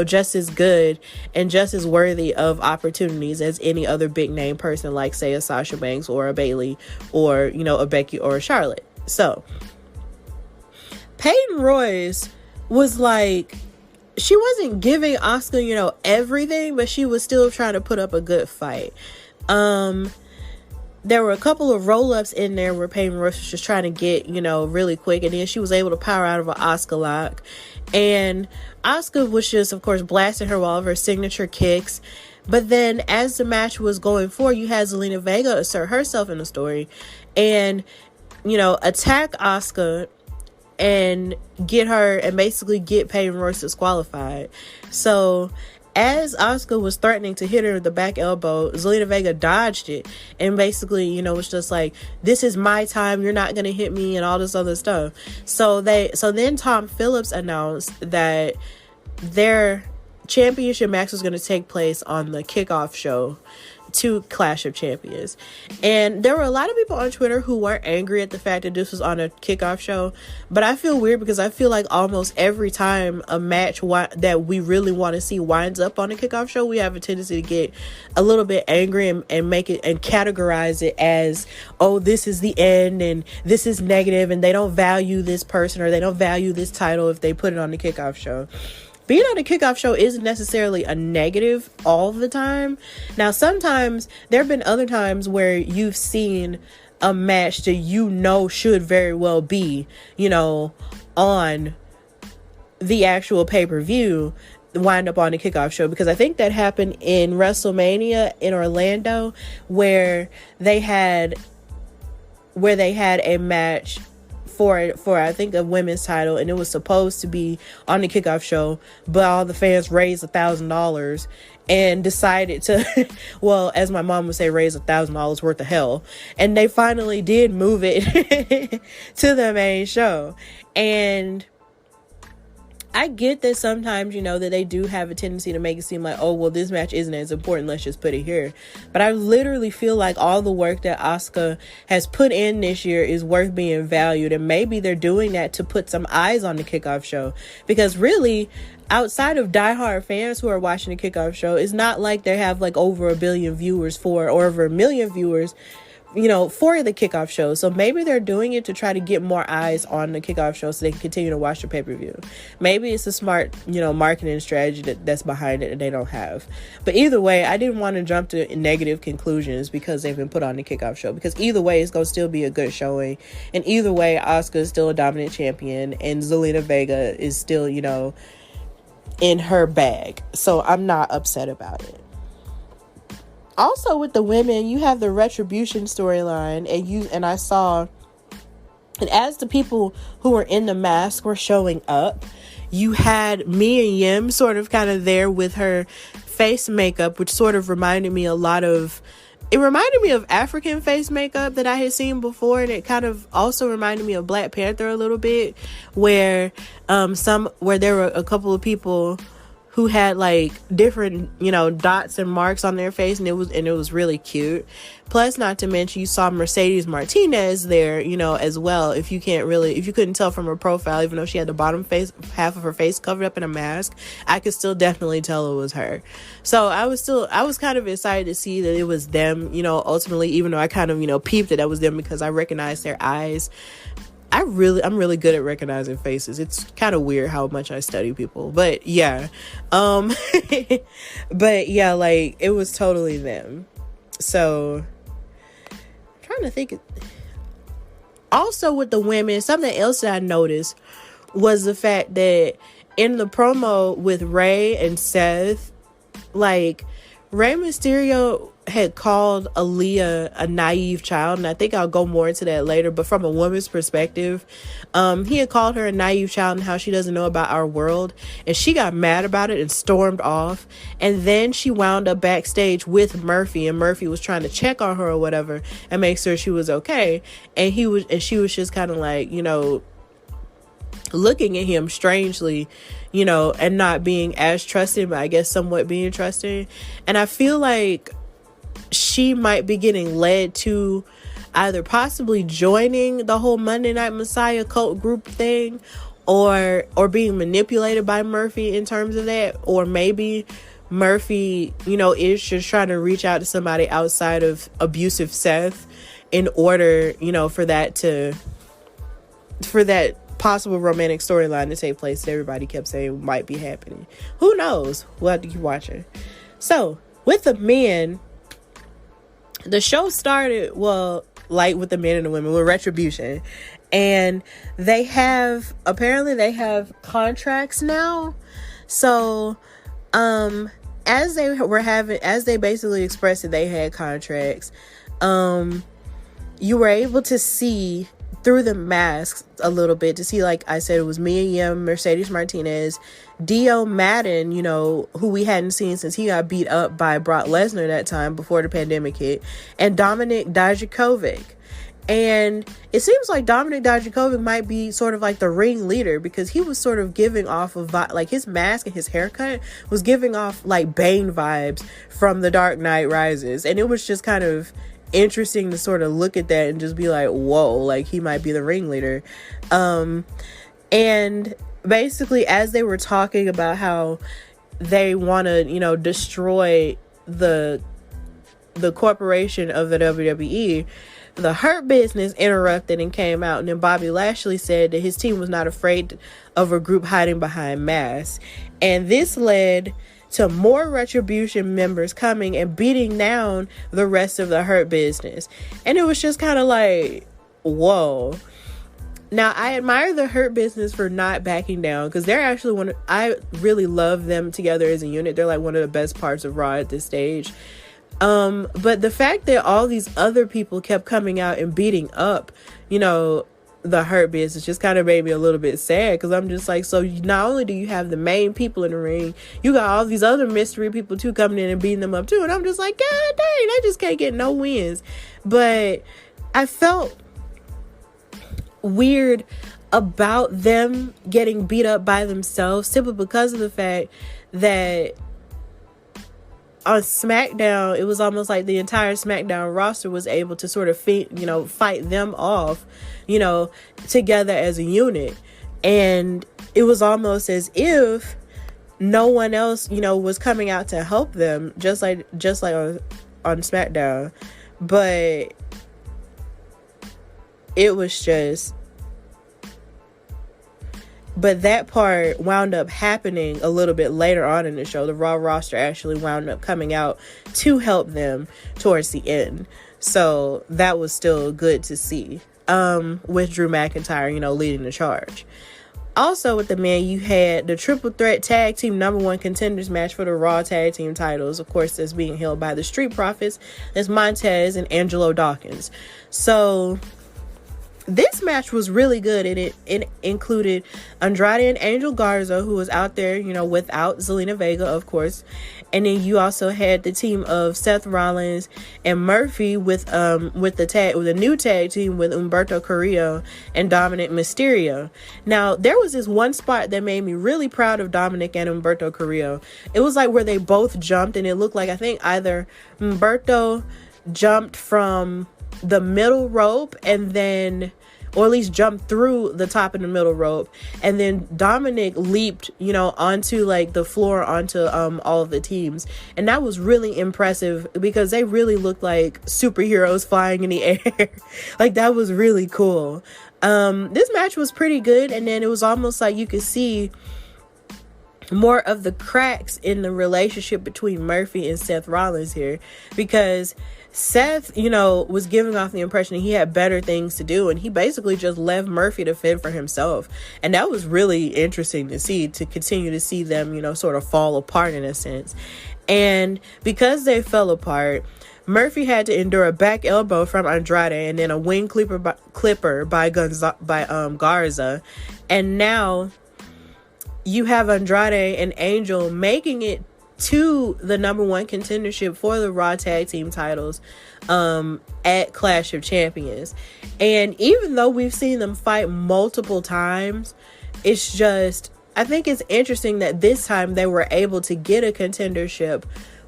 just as good and just as worthy of opportunities as any other big name person, like, say, a Sasha Banks or a Bayley or, a Becky or a Charlotte. So Peyton Royce was like, she wasn't giving Asuka, everything, but she was still trying to put up a good fight. There were a couple of roll-ups in there where Peyton Royce was just trying to get, really quick, and then she was able to power out of an Asuka lock. And Asuka was just, of course, blasting her with all of her signature kicks. But then as the match was going forward, you had Zelena Vega assert herself in the story and, attack Asuka and get her and basically get Peyton Royce disqualified. So as Asuka was threatening to hit her with the back elbow, Zelena Vega dodged it and basically, was just like, this is my time, you're not going to hit me, and all this other stuff. So then Tom Phillips announced that their championship match was going to take place on the kickoff show to Clash of Champions. And there were a lot of people on Twitter who weren't angry at the fact that this was on a kickoff show, but I feel weird because I feel like almost every time a match that we really want to see winds up on a kickoff show, we have a tendency to get a little bit angry and make it and categorize it as, oh, this is the end and this is negative and they don't value this person or they don't value this title if they put it on the kickoff show. Being on a kickoff show isn't necessarily a negative all the time. Now, sometimes there have been other times where you've seen a match that should very well be, on the actual pay-per-view wind up on the kickoff show, because I think that happened in WrestleMania in Orlando where they had a match for I think a women's title, and it was supposed to be on the kickoff show, but all the fans raised $1,000 and decided to well, as my mom would say, raise $1,000 worth of hell, and they finally did move it to the main show. And I get that sometimes, that they do have a tendency to make it seem like, oh, well, this match isn't as important, let's just put it here. But I literally feel like all the work that Asuka has put in this year is worth being valued. And maybe they're doing that to put some eyes on the kickoff show. Because really, outside of diehard fans who are watching the kickoff show, it's not like they have like over 1 billion viewers or over 1 million viewers for the kickoff show. So maybe they're doing it to try to get more eyes on the kickoff show so they can continue to watch the pay-per-view. Maybe it's a smart, marketing strategy that's behind it that they don't have. But either way, I didn't want to jump to negative conclusions because they've been put on the kickoff show, because either way, it's going to still be a good showing. And either way, Asuka is still a dominant champion and Zelena Vega is still, in her bag. So I'm not upset about it. Also, with the women, you have the Retribution storyline, and I saw, and as the people who were in the mask were showing up, you had Mia Yim sort of kind of there with her face makeup, which sort of reminded me of African face makeup that I had seen before, and it kind of also reminded me of Black Panther a little bit, where there were a couple of people who had like different, dots and marks on their face, and it was really cute. Plus, not to mention, you saw Mercedes Martinez there, as well. If you couldn't tell from her profile, even though she had the bottom half of her face covered up in a mask, I could still definitely tell it was her. So I was kind of excited to see that it was them, ultimately, even though I kind of, peeped that was them because I recognized their eyes. I'm really good at recognizing faces. It's kind of weird how much I study people, but yeah. But yeah, like, it was totally them. So I'm trying to think. Also with the women, something else that I noticed was the fact that in the promo with Rey and Seth, like, Rey Mysterio had called Aaliyah a naive child, and I think I'll go more into that later, but from a woman's perspective, he had called her a naive child and how she doesn't know about our world, and she got mad about it and stormed off. And then she wound up backstage with Murphy, and Murphy was trying to check on her or whatever and make sure she was okay, and she was just kind of like, looking at him strangely, and not being as trusting, but I guess somewhat being trusting. And I feel like she might be getting led to either possibly joining the whole Monday Night Messiah cult group thing, or being manipulated by Murphy in terms of that, or maybe Murphy, is just trying to reach out to somebody outside of abusive Seth in order, for that possible romantic storyline to take place that everybody kept saying might be happening. Who knows? We'll have to keep watching. So with the men, the show started, well, like with the men and the women, with Retribution, and they have contracts now. So as they basically expressed that they had contracts, you were able to see through the masks a little bit to see, like I said, it was Mia Yim, Mercedes Martinez, Dio Madden, who we hadn't seen since he got beat up by Brock Lesnar that time before the pandemic hit, and Dominik Dijakovic. And it seems like Dominik Dijakovic might be sort of like the ring leader, because he was sort of giving off of like his mask and his haircut was giving off like Bane vibes from The Dark Knight Rises, and it was just kind of interesting to sort of look at that and just be like, whoa, like he might be the ringleader. And basically, as they were talking about how they want to, destroy the corporation of the WWE, the Hurt Business interrupted and came out, and then Bobby Lashley said that his team was not afraid of a group hiding behind masks, and this led to more Retribution members coming and beating down the rest of the Hurt Business. And it was just kind of like, whoa. Now, I admire the Hurt Business for not backing down, because they're actually I really love them together as a unit. They're like one of the best parts of Raw at this stage. But the fact that all these other people kept coming out and beating up, the Hurt Business just kind of made me a little bit sad, because I'm just like, so not only do you have the main people in the ring, you got all these other mystery people too coming in and beating them up too, and I'm just like, god dang, they just can't get no wins. But I felt weird about them getting beat up by themselves, simply because of the fact that on SmackDown, it was almost like the entire SmackDown roster was able to sort of fight them off, together as a unit. And it was almost as if no one else, was coming out to help them, just like on SmackDown. But it was just... But that part wound up happening a little bit later on in the show. The Raw roster actually wound up coming out to help them towards the end. So that was still good to see. With Drew McIntyre, leading the charge. Also with the men, you had the triple threat tag team #1 contenders match for the Raw tag team titles. Of course, that's being held by the Street Profits. That's Montez and Angelo Dawkins. So this match was really good, and it included Andrade and Angel Garza, who was out there, without Zelena Vega, of course. And then you also had the team of Seth Rollins and Murphy with the new tag team with Humberto Carrillo and Dominic Mysterio. Now, there was this one spot that made me really proud of Dominic and Humberto Carrillo. It was like where they both jumped, and it looked like, I think either Humberto jumped from the middle rope or at least jumped through the top of the middle rope, and then Dominic leaped onto like the floor, onto all of the teams, and that was really impressive because they really looked like superheroes flying in the air. Like, that was really cool. This match was pretty good, and then it was almost like you could see more of the cracks in the relationship between Murphy and Seth Rollins here, because Seth, was giving off the impression that he had better things to do, and he basically just left Murphy to fend for himself. And that was really interesting to see, to continue to see them, sort of fall apart in a sense. And because they fell apart, Murphy had to endure a back elbow from Andrade and then a wing clipper by Garza. And now you have Andrade and Angel making it to the #1 contendership for the Raw tag team titles at Clash of Champions. And even though we've seen them fight multiple times, it's just, I think it's interesting that this time they were able to get a contendership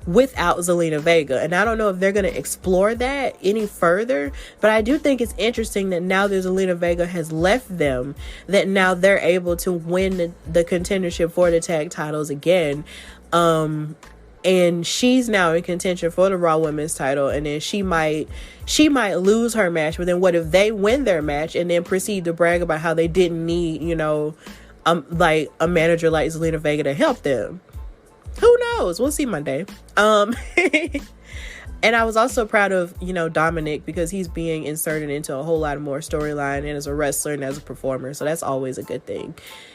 without Zelena Vega. And I don't know if they're going to explore that any further, but I do think it's interesting that now that Zelena Vega has left them, that now they're able to win the contendership for the tag titles again. And she's now in contention for the Raw Women's title, and then she might lose her match, but then what if they win their match and then proceed to brag about how they didn't need, like a manager like Zelena Vega to help them? Who knows? We'll see Monday. And I was also proud of, Dominic, because he's being inserted into a whole lot more storyline, and as a wrestler and as a performer. So that's always a good thing.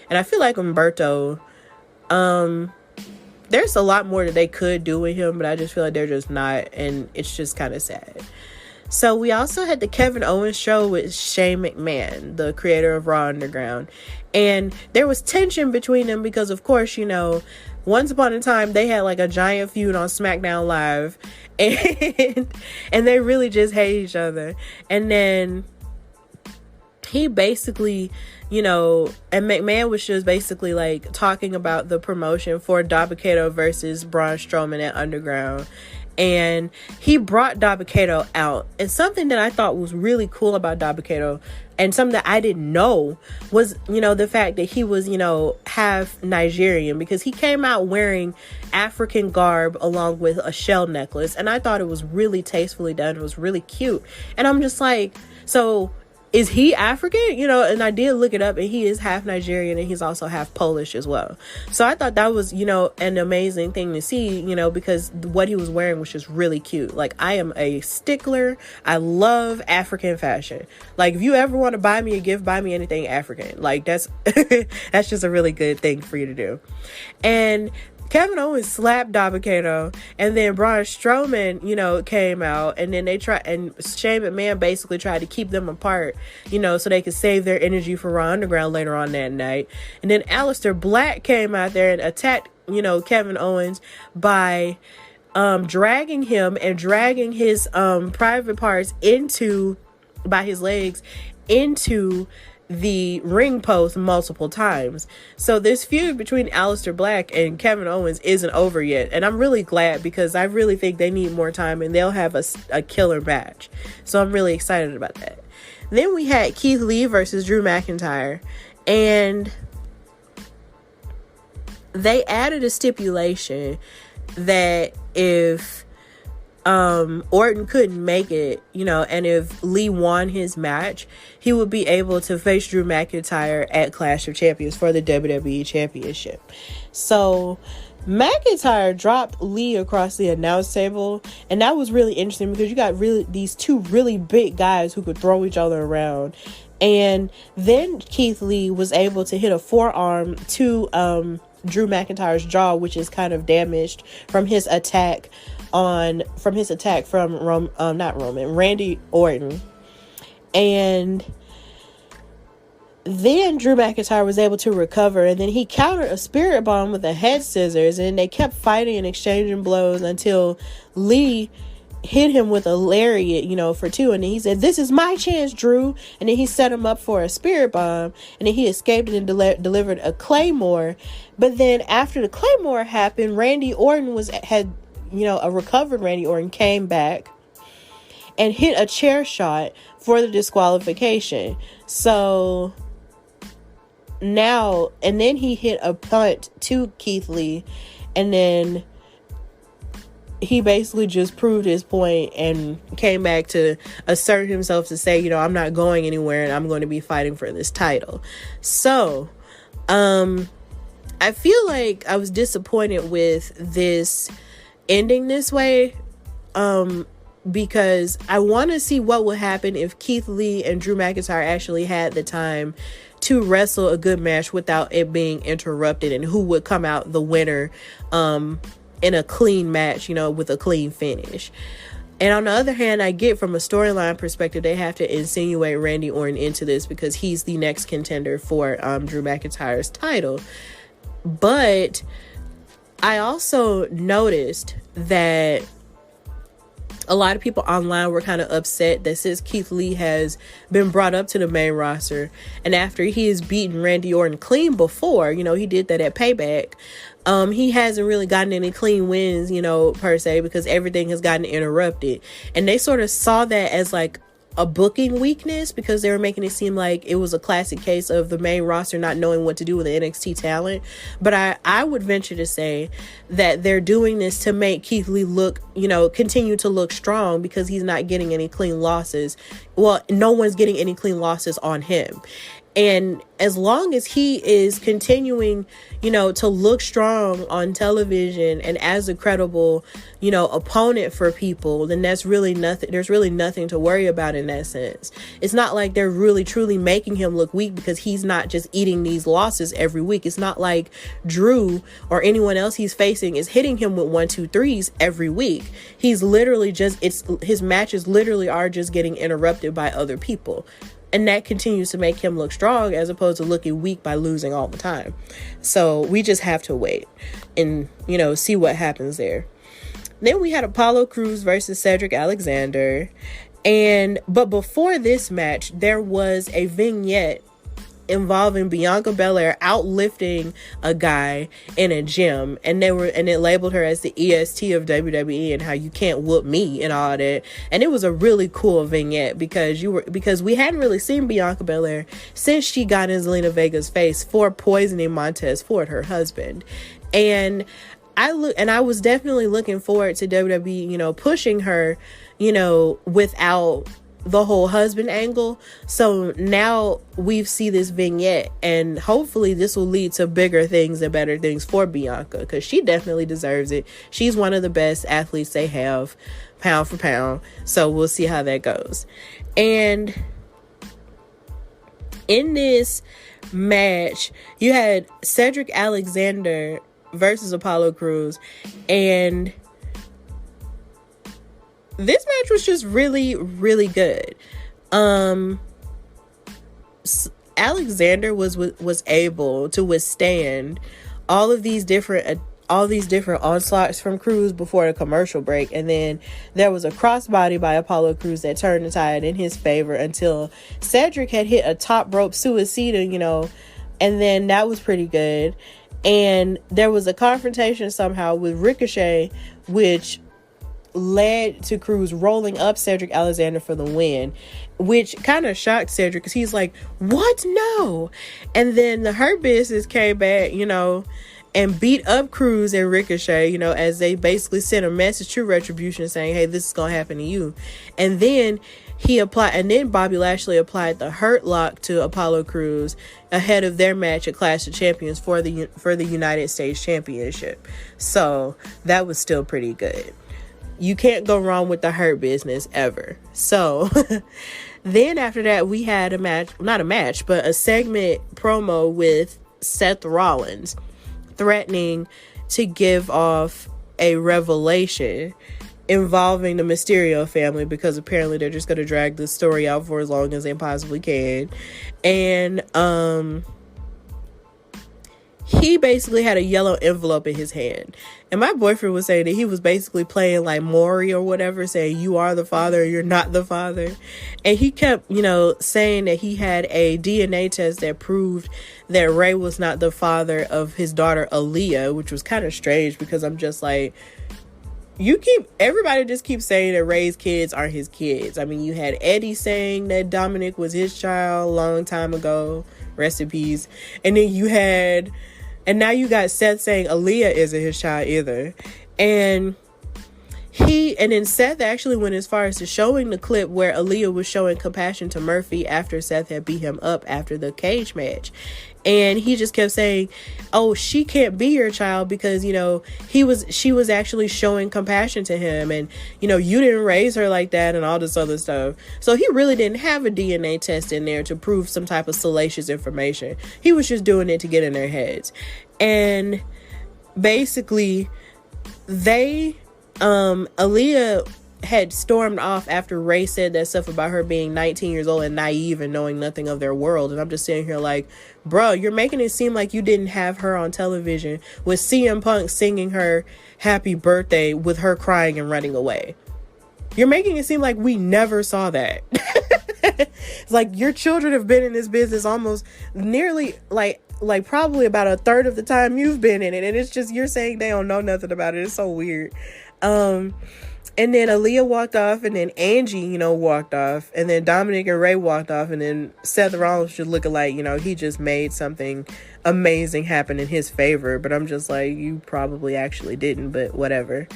And I feel like Humberto, there's a lot more that they could do with him, but I just feel like they're just not, and it's just kind of sad. So we also had the Kevin Owens show with Shane McMahon, the creator of Raw Underground. And there was tension between them because, of course, once upon a time, they had like a giant feud on SmackDown Live, and they really just hate each other. And then he basically, and McMahon was just basically like talking about the promotion for Dabba-Kato versus Braun Strowman at Underground. And he brought Dabba-Kato out. And something that I thought was really cool about Dabba-Kato, and something that I didn't know, was, the fact that he was, half Nigerian, because he came out wearing African garb along with a shell necklace. And I thought it was really tastefully done. It was really cute. And I'm just like, so is he African? And I did look it up, and he is half Nigerian, and he's also half Polish as well. So I thought that was, an amazing thing to see, because what he was wearing was just really cute. Like, I am a stickler. I love African fashion. Like, if you ever want to buy me a gift, buy me anything African. Like, that's just a really good thing for you to do. And Kevin Owens slapped Dabba-Kato, and then Braun Strowman, came out, and then and Shane McMahon basically tried to keep them apart, so they could save their energy for Raw Underground later on that night. And then Aleister Black came out there and attacked, Kevin Owens by dragging him and dragging his private parts by his legs into the ring post multiple times. So this feud between Aleister Black and Kevin Owens isn't over yet. And I'm really glad, because I really think they need more time and they'll have a killer match. So I'm really excited about that. Then we had Keith Lee versus Drew McIntyre. And they added a stipulation that if Orton couldn't make it, and if Lee won his match, he would be able to face Drew McIntyre at Clash of Champions for the WWE Championship. So McIntyre dropped Lee across the announce table, and that was really interesting because you got these two really big guys who could throw each other around. And then Keith Lee was able to hit a forearm to Drew McIntyre's jaw, which is kind of damaged from his attack from Randy Orton. And then Drew McIntyre was able to recover, and then he countered a spirit bomb with a head scissors, and they kept fighting and exchanging blows until Lee hit him with a lariat, for two. And then he said, "This is my chance, Drew." And then he set him up for a spirit bomb, and then he escaped and delivered a claymore. But then after the claymore happened, Randy Orton had a recovered Randy Orton came back and hit a chair shot for the disqualification. So now, and then he hit a punt to Keith Lee, and then he basically just proved his point and came back to assert himself to say, I'm not going anywhere and I'm going to be fighting for this title. So, I feel like I was disappointed with this ending this way, because I want to see what would happen if Keith Lee and Drew McIntyre actually had the time to wrestle a good match without it being interrupted, and who would come out the winner in a clean match, with a clean finish. And on the other hand, I get from a storyline perspective, they have to insinuate Randy Orton into this because he's the next contender for Drew McIntyre's title. But I also noticed that a lot of people online were kind of upset that since Keith Lee has been brought up to the main roster, and after he has beaten Randy Orton clean before, he did that at Payback, he hasn't really gotten any clean wins, per se, because everything has gotten interrupted. And they sort of saw that as like a booking weakness, because they were making it seem like it was a classic case of the main roster not knowing what to do with the NXT talent. But I would venture to say that they're doing this to make Keith Lee look, continue to look strong, because he's not getting any clean losses. Well, no one's getting any clean losses on him. And as long as he is continuing, to look strong on television and as a credible, opponent for people, then that's really nothing. There's really nothing to worry about in that sense. It's not like they're really truly making him look weak because he's not just eating these losses every week. It's not like Drew or anyone else he's facing is hitting him with 1, 2, 3s every week. He's literally his matches literally are just getting interrupted by other people. And that continues to make him look strong as opposed to looking weak by losing all the time. So we just have to wait and, see what happens there. Then we had Apollo Crews versus Cedric Alexander. But before this match, there was a vignette involving Bianca Belair outlifting a guy in a gym, and it labeled her as the EST of WWE and how you can't whoop me and all that. And it was a really cool vignette because we hadn't really seen Bianca Belair since she got in Zelena Vega's face for poisoning Montez Ford, her husband. And I was definitely looking forward to WWE, pushing her, without the whole husband angle. So now we see this vignette, and hopefully this will lead to bigger things and better things for Bianca, because she definitely deserves it. She's one of the best athletes they have, pound for pound. So we'll see how that goes. And in this match, you had Cedric Alexander versus Apollo Crews, and this match was just really, really good. Alexander was able to withstand all of these different all these different onslaughts from Cruz before the commercial break. And then there was a crossbody by Apollo Crews that turned the tide in his favor until Cedric had hit a top rope suicida, and then that was pretty good. And there was a confrontation somehow with Ricochet, which led to Cruz rolling up Cedric Alexander for the win, which kind of shocked Cedric because he's like, what? No. And then the Hurt Business came back, and beat up Cruz and Ricochet, as they basically sent a message to Retribution saying, hey, this is going to happen to you. And then Bobby Lashley applied the Hurt Lock to Apollo Crews ahead of their match at Clash of Champions for the United States Championship. So that was still pretty good. You can't go wrong with the Hurt Business ever. So then after that, we had a segment promo with Seth Rollins threatening to give off a revelation involving the Mysterio family, because apparently they're just going to drag this story out for as long as they possibly can. And he basically had a yellow envelope in his hand. And my boyfriend was saying that he was basically playing like Maury or whatever, saying you are the father, you're not the father. And he kept, saying that he had a DNA test that proved that Ray was not the father of his daughter Aaliyah, which was kind of strange because I'm just like, everybody just keeps saying that Ray's kids aren't his kids. I mean, you had Eddie saying that Dominic was his child a long time ago, rest in peace. And then now you got Seth saying Aaliyah isn't his child either. And then Seth actually went as far as to showing the clip where Aaliyah was showing compassion to Murphy after Seth had beat him up after the cage match. And he just kept saying, oh, she can't be your child because, she was actually showing compassion to him. And, you didn't raise her like that and all this other stuff. So he really didn't have a DNA test in there to prove some type of salacious information. He was just doing it to get in their heads. And basically, Aaliyah had stormed off after Ray said that stuff about her being 19 years old and naive and knowing nothing of their world. And I'm just sitting here like, bro, you're making it seem like you didn't have her on television with CM Punk singing her happy birthday with her crying and running away. You're making it seem like we never saw that. It's like your children have been in this business almost nearly like probably about a third of the time you've been in it. And it's just, you're saying they don't know nothing about it. It's so weird. And then Aaliyah walked off, and then Angie, walked off, and then Dominic and Ray walked off, and then Seth Rollins just looking like, he just made something amazing happen in his favor. But I'm just like, you probably actually didn't, but whatever.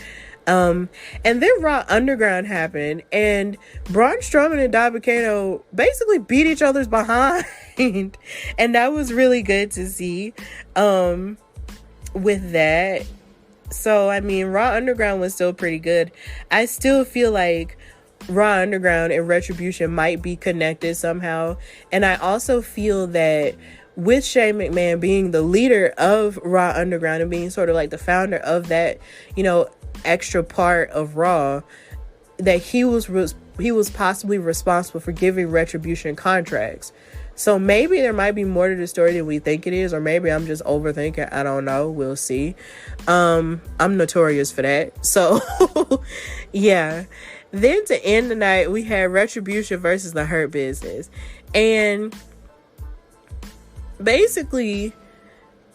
And then Raw Underground happened, and Braun Strowman and Dabba-Kato basically beat each other's behind, and that was really good to see with that. So, I mean, Raw Underground was still pretty good. I still feel like Raw Underground and Retribution might be connected somehow. And I also feel that with Shane McMahon being the leader of Raw Underground and being sort of like the founder of that, extra part of Raw, that he was possibly responsible for giving Retribution contracts. So maybe there might be more to the story than we think it is, or maybe I'm just overthinking. I don't know. We'll see. I'm notorious for that. So, yeah. Then to end the night, we had Retribution versus the Hurt Business. And basically,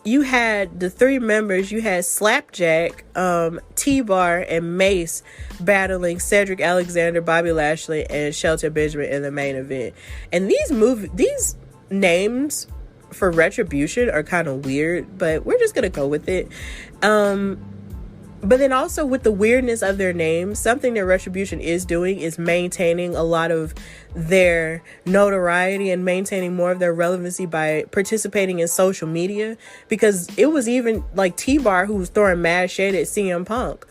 you had the three members. You had Slapjack, T-Bar, and Mace battling Cedric Alexander, Bobby Lashley, and Shelton Benjamin in the main event. And these names for Retribution are kind of weird, but we're just gonna go with it. But then also with the weirdness of their names, something that Retribution is doing is maintaining a lot of their notoriety and maintaining more of their relevancy by participating in social media, because it was even like T-Bar who was throwing mad shade at CM Punk,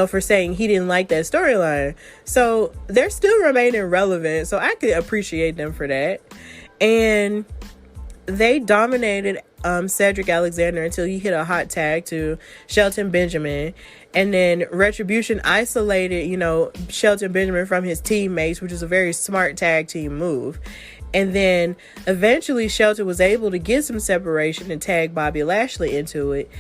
for saying he didn't like that storyline. So they're still remaining relevant. So I could appreciate them for that. And they dominated Cedric Alexander until he hit a hot tag to Shelton Benjamin. And then Retribution isolated, Shelton Benjamin from his teammates, which is a very smart tag team move. And then eventually Shelton was able to get some separation and tag Bobby Lashley into it.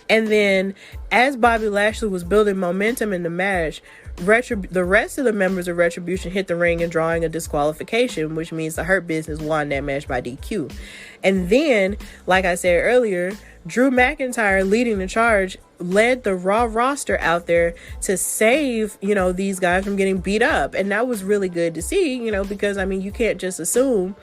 And then as Bobby Lashley was building momentum in the match, the rest of the members of Retribution hit the ring and drawing a disqualification, which means the Hurt Business won that match by DQ. And then, like I said earlier, Drew McIntyre, leading the charge, led the Raw roster out there to save, these guys from getting beat up. And that was really good to see, because, you can't just assume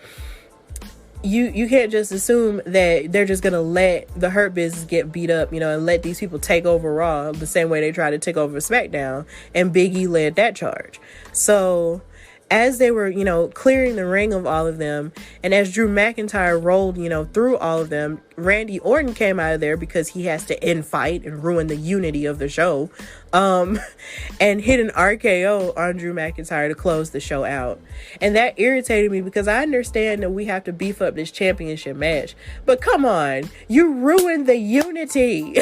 you can't just assume that they're just going to let the Hurt Business get beat up, and let these people take over Raw the same way they tried to take over SmackDown. And Big E led that charge. So as they were, clearing the ring of all of them, and as Drew McIntyre rolled, through all of them, Randy Orton came out of there because he has to infight and ruin the unity of the show, and hit an RKO on Drew McIntyre to close the show out. And that irritated me because I understand that we have to beef up this championship match, but come on, you ruined the unity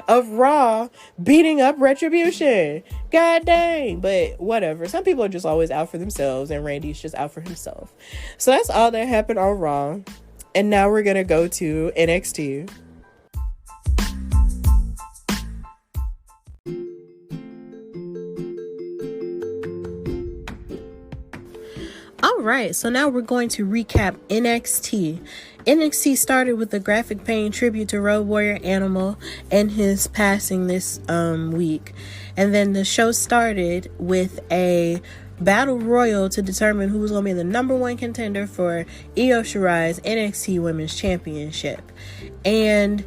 of Raw beating up Retribution. God dang. But whatever. Some people are just always out for themselves, and Randy's just out for himself. So that's all that happened on Raw. And now we're going to go to NXT. All right, so now we're going to recap NXT. NXT started with a graphic paying tribute to Road Warrior Animal and his passing this week. And then the show started with a battle royal to determine who was going to be the number one contender for Io Shirai's NXT Women's Championship. And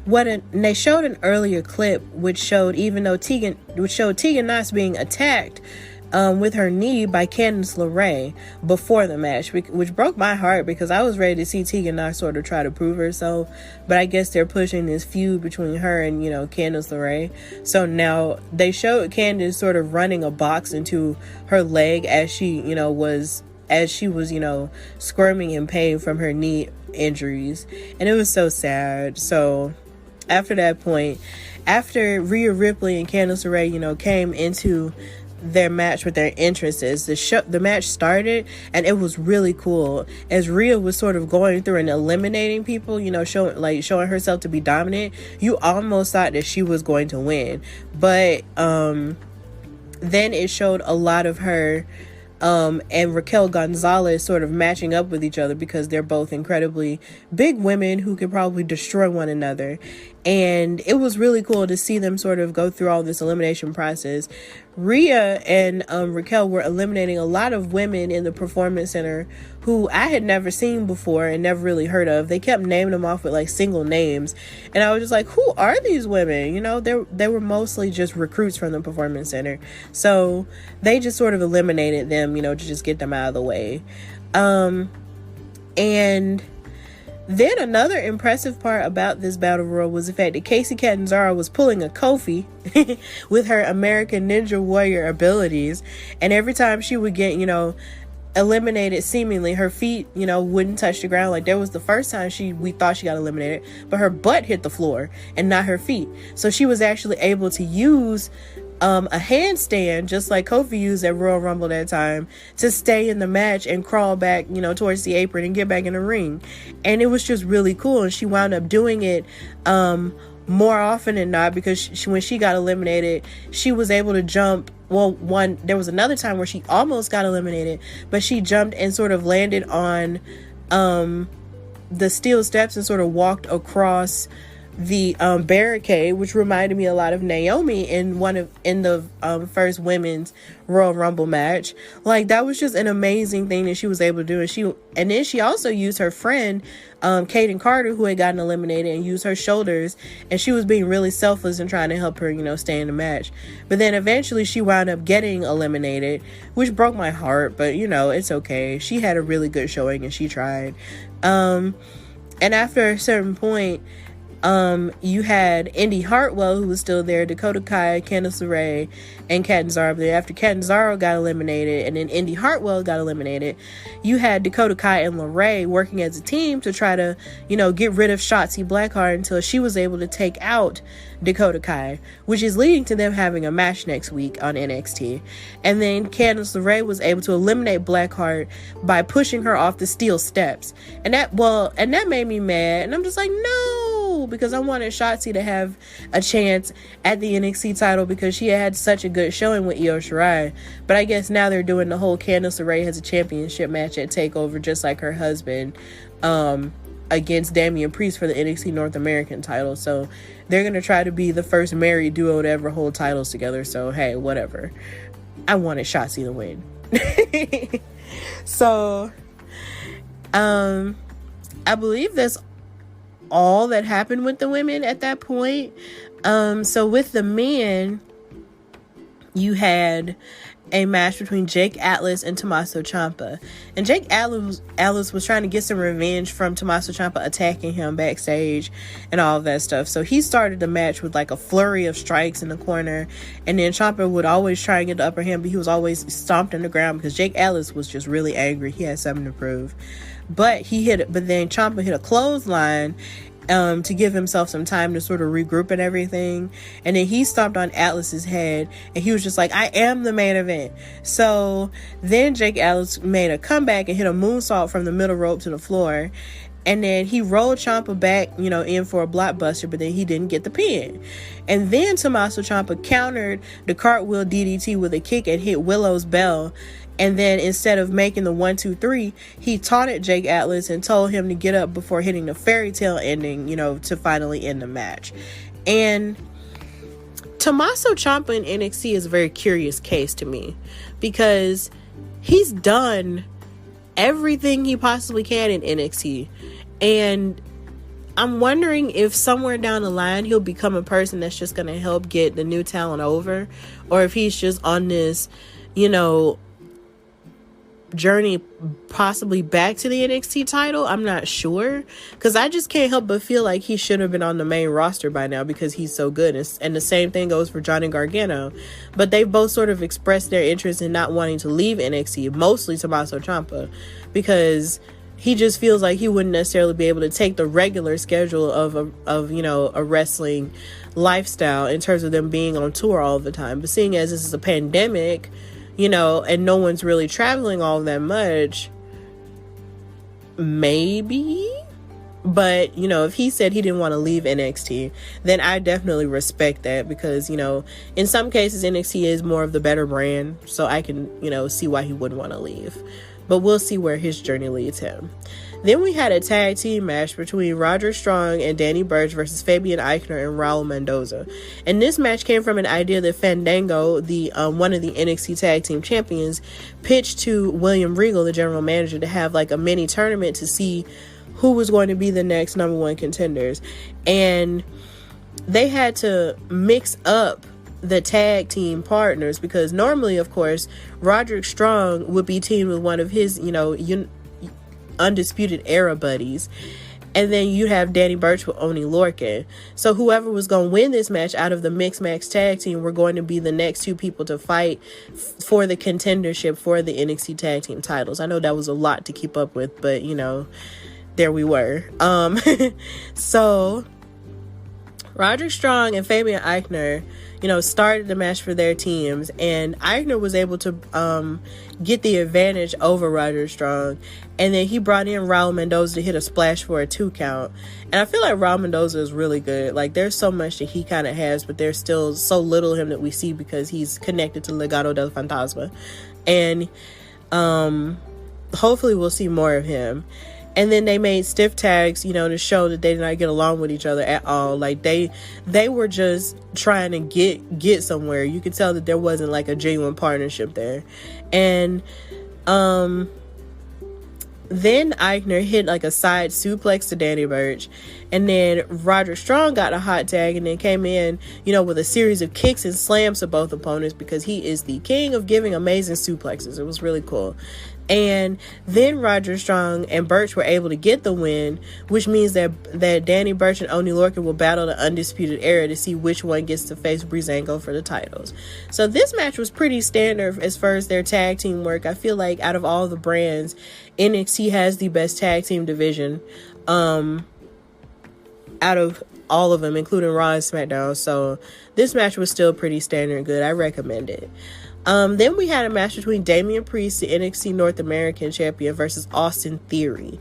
they showed an earlier clip which showed Tegan Knox being attacked with her knee by Candice LeRae before the match, which broke my heart because I was ready to see Tegan Knox sort of try to prove herself, but I guess they're pushing this feud between her and, Candice LeRae. So now they showed Candice sort of running a box into her leg as she was squirming in pain from her knee injuries, and it was so sad. So after that point, after Rhea Ripley and Candice LeRae, came into their match with their entrances, the match started, and it was really cool as Rhea was sort of going through and eliminating people, showing herself to be dominant. You almost thought that she was going to win, but then it showed a lot of her and Raquel Gonzalez sort of matching up with each other because they're both incredibly big women who can probably destroy one another. And it was really cool to see them sort of go through all this elimination process. Rhea and Raquel were eliminating a lot of women in the Performance Center who I had never seen before and never really heard of. They kept naming them off with like single names, and I was just like, who are these women? They were mostly just recruits from the Performance Center, so they just sort of eliminated them, to just get them out of the way. And then another impressive part about this battle royal was the fact that Kacy Catanzaro was pulling a Kofi with her American Ninja Warrior abilities, and every time she would get, eliminated, seemingly her feet, wouldn't touch the ground. Like there was the first time we thought she got eliminated, but her butt hit the floor and not her feet. So she was actually able to use a handstand, just like Kofi used at Royal Rumble that time, to stay in the match and crawl back, towards the apron and get back in the ring. And it was just really cool. And she wound up doing it more often than not because when she got eliminated, she was able to jump. Well, there was another time where she almost got eliminated, but she jumped and sort of landed on the steel steps and sort of walked across the barricade, which reminded me a lot of Naomi in the first women's Royal Rumble match. Like that was just an amazing thing that she was able to do. And then she also used her friend Kaden Carter, who had gotten eliminated, and used her shoulders, and she was being really selfless and trying to help her stay in the match. But then eventually she wound up getting eliminated, which broke my heart, but it's okay. She had a really good showing and she tried. And after a certain point, you had Indy Hartwell, who was still there, Dakota Kai, Candice LeRae, and Catanzaro. But after Catanzaro got eliminated and then Indy Hartwell got eliminated, you had Dakota Kai and LeRae working as a team to try to, get rid of Shotzi Blackheart until she was able to take out Dakota Kai, which is leading to them having a match next week on NXT. And then Candice LeRae was able to eliminate Blackheart by pushing her off the steel steps. And that made me mad. And I'm just like, no. Raul because I wanted Shotzi to have a chance at the NXT title because she had such a good showing with Io Shirai. But I guess now they're doing the whole Candice LeRae has a championship match at TakeOver, just like her husband, against Damian Priest for the NXT North American title. So they're going to try to be the first married duo to ever hold titles together. So, hey, whatever. I wanted Shotzi to win. So, I believe that's all that happened with the women at that point. So with the men, you had a match between Jake Atlas and Tommaso Ciampa. And Jake Atlas was trying to get some revenge from Tommaso Ciampa attacking him backstage and all of that stuff. So he started the match with like a flurry of strikes in the corner. And then Ciampa would always try and get the upper hand, but he was always stomped on the ground because Jake Atlas was just really angry. He had something to prove. But then Ciampa hit a clothesline to give himself some time to sort of regroup and everything. And then he stomped on Atlas's head and he was just like, I am the main event. So then Jake Atlas made a comeback and hit a moonsault from the middle rope to the floor. And then he rolled Ciampa back, in for a blockbuster, but then he didn't get the pin. And then Tommaso Ciampa countered the cartwheel DDT with a kick and hit Willow's bell. And then instead of making the 1, 2, 3, he taunted Jake Atlas and told him to get up before hitting the fairy tale ending, to finally end the match. And Tommaso Ciampa in NXT is a very curious case to me because he's done everything he possibly can in NXT. And I'm wondering if somewhere down the line he'll become a person that's just going to help get the new talent over, or if he's just on this, journey possibly back to the NXT title. I'm not sure, because I just can't help but feel like he should have been on the main roster by now because he's so good. And the same thing goes for Johnny Gargano, but they've both sort of expressed their interest in not wanting to leave NXT, mostly Tommaso Ciampa, because he just feels like he wouldn't necessarily be able to take the regular schedule of a wrestling lifestyle in terms of them being on tour all the time. But seeing as this is a pandemic, and no one's really traveling all that much, maybe. But, if he said he didn't want to leave NXT, then I definitely respect that because, in some cases NXT is more of the better brand. So I can, see why he wouldn't want to leave. But we'll see where his journey leads him. Then we had a tag team match between Roderick Strong and Danny Burch versus Fabian Eichner and Raul Mendoza. And this match came from an idea that Fandango, the one of the NXT tag team champions, pitched to William Regal, the general manager, to have like a mini tournament to see who was going to be the next number one contenders. And they had to mix up the tag team partners because normally, of course, Roderick Strong would be teamed with one of his, Undisputed Era buddies, and then you have Danny Burch with Oney Lorcan. So whoever was going to win this match out of the mixed match tag team were going to be the next two people to fight for the contendership for the NXT tag team titles. I know that was a lot to keep up with, but there we were. So Roderick Strong and Fabian Eichner, started the match for their teams, and Eichner was able to get the advantage over Roderick Strong, and then he brought in Raul Mendoza to hit a splash for a 2 count. And I feel like Raul Mendoza is really good. Like, there's so much that he kind of has, but there's still so little of him that we see because he's connected to Legado del Fantasma, and hopefully we'll see more of him. And then they made stiff tags, to show that they did not get along with each other at all. Like, they were just trying to get somewhere. You could tell that there wasn't like a genuine partnership there. And then Eichner hit like a side suplex to Danny Burch, and then Roderick Strong got a hot tag and then came in, with a series of kicks and slams to both opponents because he is the king of giving amazing suplexes. It was really cool. And then Roderick Strong and Burch were able to get the win, which means that Danny Burch and Oney Lorcan will battle the Undisputed Era to see which one gets to face Breezango for the titles. So this match was pretty standard as far as their tag team work. I feel like out of all the brands, NXT has the best tag team division out of all of them, including Raw and SmackDown. So this match was still pretty standard good. I recommend it. Then we had a match between Damian Priest, the NXT North American champion, versus Austin Theory.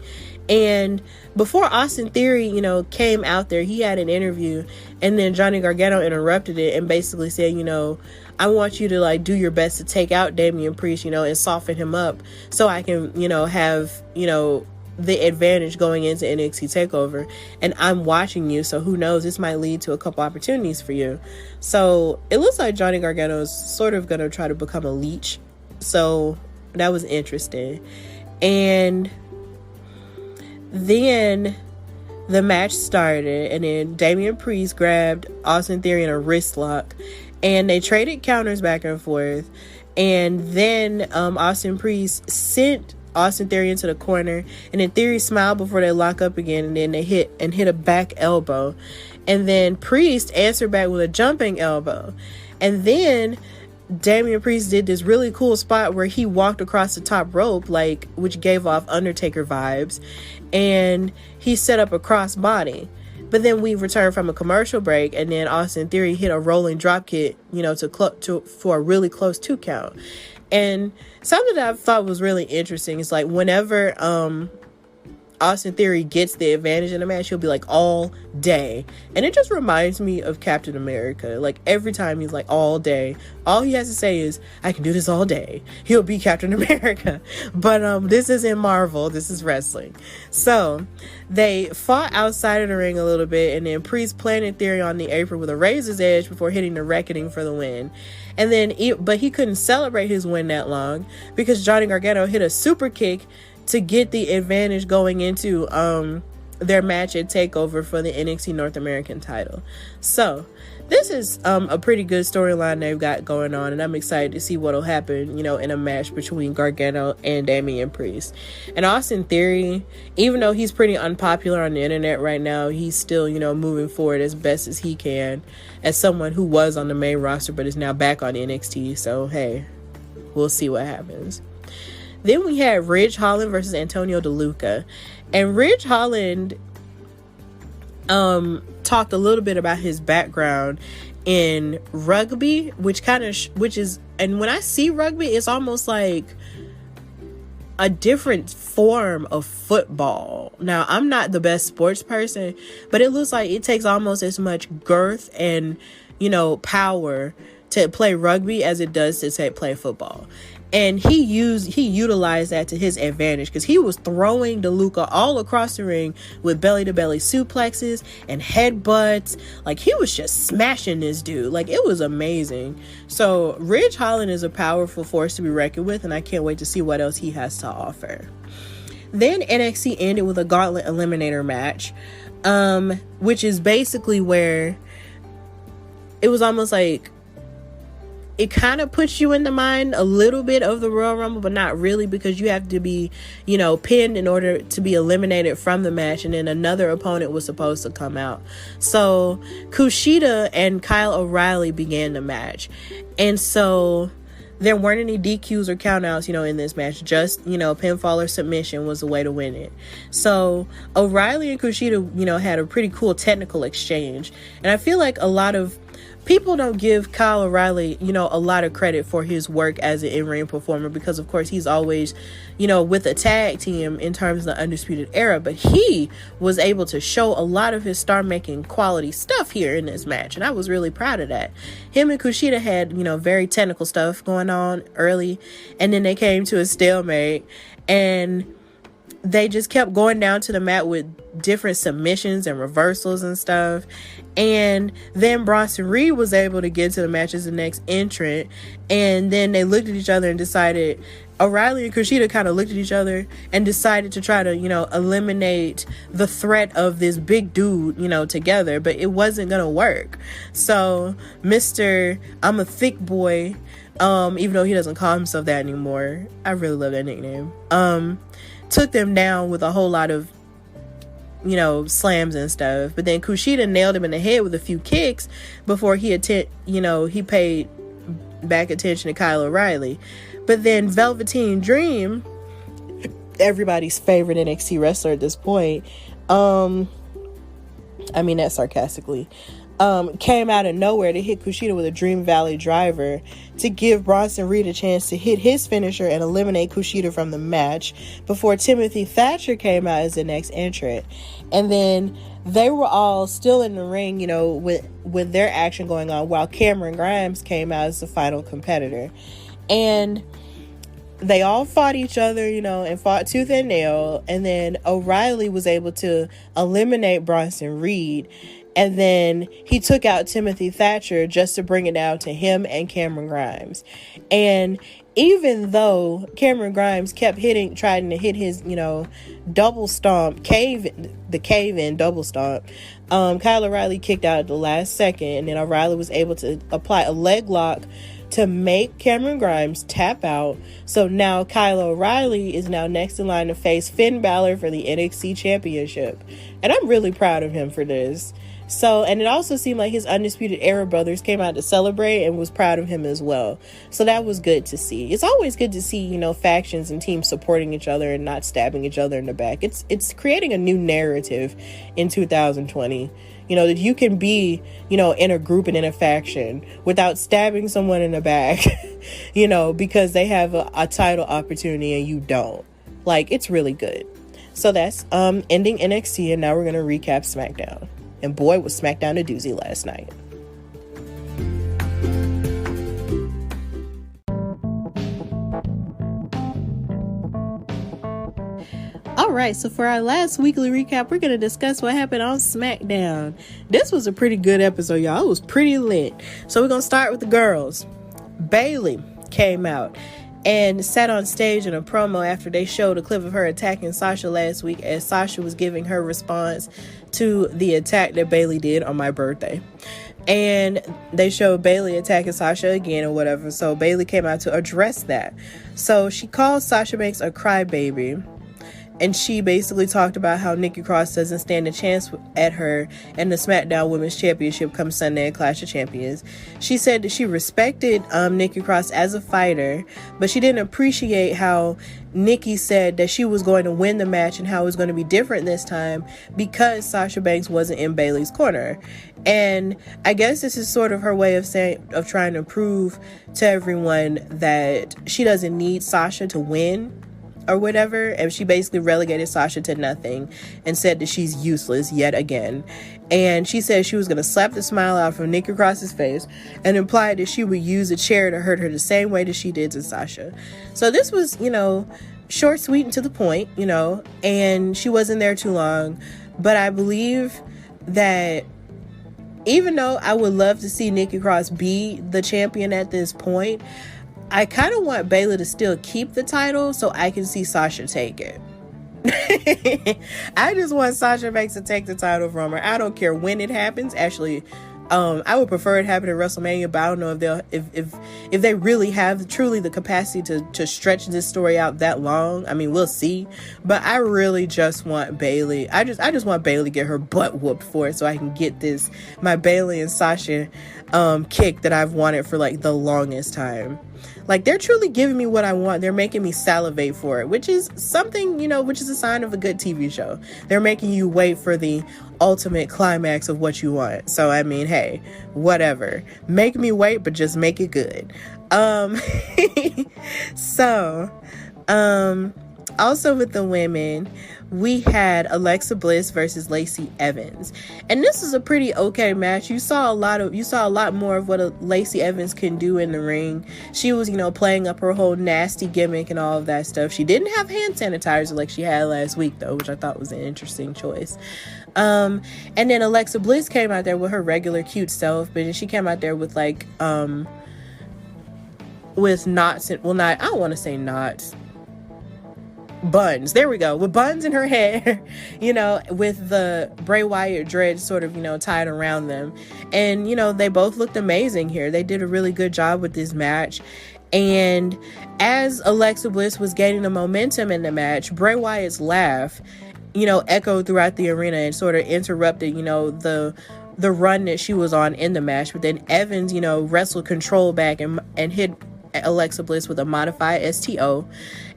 And before Austin Theory, you know, came out there, he had an interview, and then Johnny Gargano interrupted it and basically said, you know, I want you to, like, do your best to take out Damian Priest, you know, and soften him up so I can, you know, have, you know, the advantage going into NXT TakeOver. And I'm watching you, so who knows, this might lead to a couple opportunities for you. So it looks like Johnny Gargano is sort of going to try to become a leech. So that was interesting. And then the match started, and then Damian Priest grabbed Austin Theory in a wrist lock, and they traded counters back and forth. And then Austin Priest sent Austin Theory into the corner, and then Theory smiled before they lock up again, and then they hit a back elbow, and then Priest answered back with a jumping elbow. And then Damian Priest did this really cool spot where he walked across the top rope, like, which gave off Undertaker vibes, and he set up a crossbody. But then we returned from a commercial break, and then Austin Theory hit a rolling drop kick, you know, for a really close 2 count. And something that I thought was really interesting is, like, whenever Austin Theory gets the advantage in a match, he'll be like, all day. And it just reminds me of Captain America. Like, every time he's like, all day, all he has to say is, I can do this all day. He'll be Captain America. But this isn't Marvel, this is wrestling. So they fought outside of the ring a little bit, and then Priest planted Theory on the apron with a razor's edge before hitting the Reckoning for the win. And then but he couldn't celebrate his win that long because Johnny Gargano hit a super kick to get the advantage going into their match at TakeOver for the NXT North American title. So this is a pretty good storyline they've got going on, and I'm excited to see what'll happen, you know, in a match between Gargano and Damian Priest. And Austin Theory, even though he's pretty unpopular on the internet right now, he's still, you know, moving forward as best as he can as someone who was on the main roster but is now back on NXT. So hey, we'll see what happens. Then we had Ridge Holland versus Antonio DeLuca. And Ridge Holland talked a little bit about his background in rugby, which is, and when I see rugby, it's almost like a different form of football. Now, I'm not the best sports person, but it looks like it takes almost as much girth and, you know, power to play rugby as it does to play football. And he utilized that to his advantage because he was throwing DeLuca all across the ring with belly-to-belly suplexes and headbutts. Like, he was just smashing this dude. Like, it was amazing. So Ridge Holland is a powerful force to be reckoned with, and I can't wait to see what else he has to offer. Then NXT ended with a Gauntlet Eliminator match, which is basically where it was almost like it kind of puts you in the mind a little bit of the Royal Rumble, but not really, because you have to be, you know, pinned in order to be eliminated from the match, and then another opponent was supposed to come out. So Kushida and Kyle O'Reilly began the match, and so there weren't any DQs or countouts, you know, in this match. Just, you know, pinfall or submission was the way to win it. So O'Reilly and Kushida, you know, had a pretty cool technical exchange, and I feel like a lot of people don't give Kyle O'Reilly, you know, a lot of credit for his work as an in-ring performer, because of course he's always, you know, with a tag team in terms of the Undisputed Era, but he was able to show a lot of his star-making quality stuff here in this match, and I was really proud of that. Him and Kushida had, you know, very technical stuff going on early, and then they came to a stalemate, and they just kept going down to the mat with different submissions and reversals and stuff. And then Bronson Reed was able to get to the match as the next entrant. And then they looked at each other and decided, O'Reilly and Kushida kind of looked at each other and decided to try to, you know, eliminate the threat of this big dude, you know, together. But it wasn't going to work. So Mr. I'm a thick boy, even though he doesn't call himself that anymore. I really love that nickname. Took them down with a whole lot of, you know, slams and stuff. But then Kushida nailed him in the head with a few kicks before he paid back attention to Kyle O'Reilly. But then Velveteen Dream, everybody's favorite NXT wrestler at this point, I mean that sarcastically, came out of nowhere to hit Kushida with a Dream Valley driver to give Bronson Reed a chance to hit his finisher and eliminate Kushida from the match before Timothy Thatcher came out as the next entrant. And then they were all still in the ring, you know, with their action going on, while Cameron Grimes came out as the final competitor. And they all fought each other, you know, and fought tooth and nail. And then O'Reilly was able to eliminate Bronson Reed. And then he took out Timothy Thatcher just to bring it down to him and Cameron Grimes. And even though Cameron Grimes kept trying to hit his, you know, double stomp, the cave-in double stomp, Kyle O'Reilly kicked out at the last second. And then O'Reilly was able to apply a leg lock to make Cameron Grimes tap out. So now Kyle O'Reilly is now next in line to face Finn Balor for the NXT Championship. And I'm really proud of him for this. So, and it also seemed like his Undisputed Era brothers came out to celebrate and was proud of him as well. So that was good to see. It's always good to see, you know, factions and teams supporting each other and not stabbing each other in the back. It's creating a new narrative in 2020. You know, that you can be, you know, in a group and in a faction without stabbing someone in the back, you know, because they have a title opportunity and you don't. Like, it's really good. So that's ending NXT, and now we're going to recap SmackDown. And boy, was SmackDown a doozy last night. Alright, so for our last weekly recap, we're going to discuss what happened on SmackDown. This was a pretty good episode, y'all. It was pretty lit. So we're going to start with the girls. Bayley came out and sat on stage in a promo after they showed a clip of her attacking Sasha last week, as Sasha was giving her response to the attack that Bayley did on my birthday. And they showed Bayley attacking Sasha again or whatever. So Bayley came out to address that. So she called Sasha Banks a crybaby. And she basically talked about how Nikki Cross doesn't stand a chance at her and the SmackDown Women's Championship come Sunday at Clash of Champions. She said that she respected Nikki Cross as a fighter, but she didn't appreciate how Nikki said that she was going to win the match and how it was going to be different this time because Sasha Banks wasn't in Bayley's corner. And I guess this is sort of her way of trying to prove to everyone that she doesn't need Sasha to win or whatever. And she basically relegated Sasha to nothing and said that she's useless yet again. And she said she was going to slap the smile out from Nikki Cross's face and implied that she would use a chair to hurt her the same way that she did to Sasha. So this was, you know, short, sweet, and to the point, you know, and she wasn't there too long. But I believe that even though I would love to see Nikki Cross be the champion at this point, I kind of want Bayley to still keep the title so I can see Sasha take it. I just want Sasha Banks to take the title from her. I don't care when it happens. Actually, I would prefer it happen at WrestleMania, but I don't know if they really have truly the capacity to stretch this story out that long. I mean, we'll see. But I really just want Bayley. I just want Bayley to get her butt whooped for it so I can get my Bayley and Sasha kick that I've wanted for like the longest time. Like, they're truly giving me what I want. They're making me salivate for it, which is something, you know, which is a sign of a good TV show. They're making you wait for the ultimate climax of what you want. So, I mean, hey, whatever. Make me wait, but just make it good. Also with the women, we had Alexa Bliss versus Lacey Evans, and this is a pretty okay match. You saw a lot more of what Lacey Evans can do in the ring. She was, you know, playing up her whole nasty gimmick and all of that stuff. She didn't have hand sanitizer like she had last week though, which I thought was an interesting choice. And then Alexa Bliss came out there with her regular cute self, but she came out there with like with knots and, well, not, I don't want to say knots, buns, there we go, with buns in her hair, you know, with the Bray Wyatt dreads sort of, you know, tied around them. And, you know, they both looked amazing here. They did a really good job with this match. And as Alexa Bliss was gaining the momentum in the match, Bray Wyatt's laugh, you know, echoed throughout the arena and sort of interrupted, you know, the run that she was on in the match. But then Evans, you know, wrestled control back and hit Alexa Bliss with a modified STO.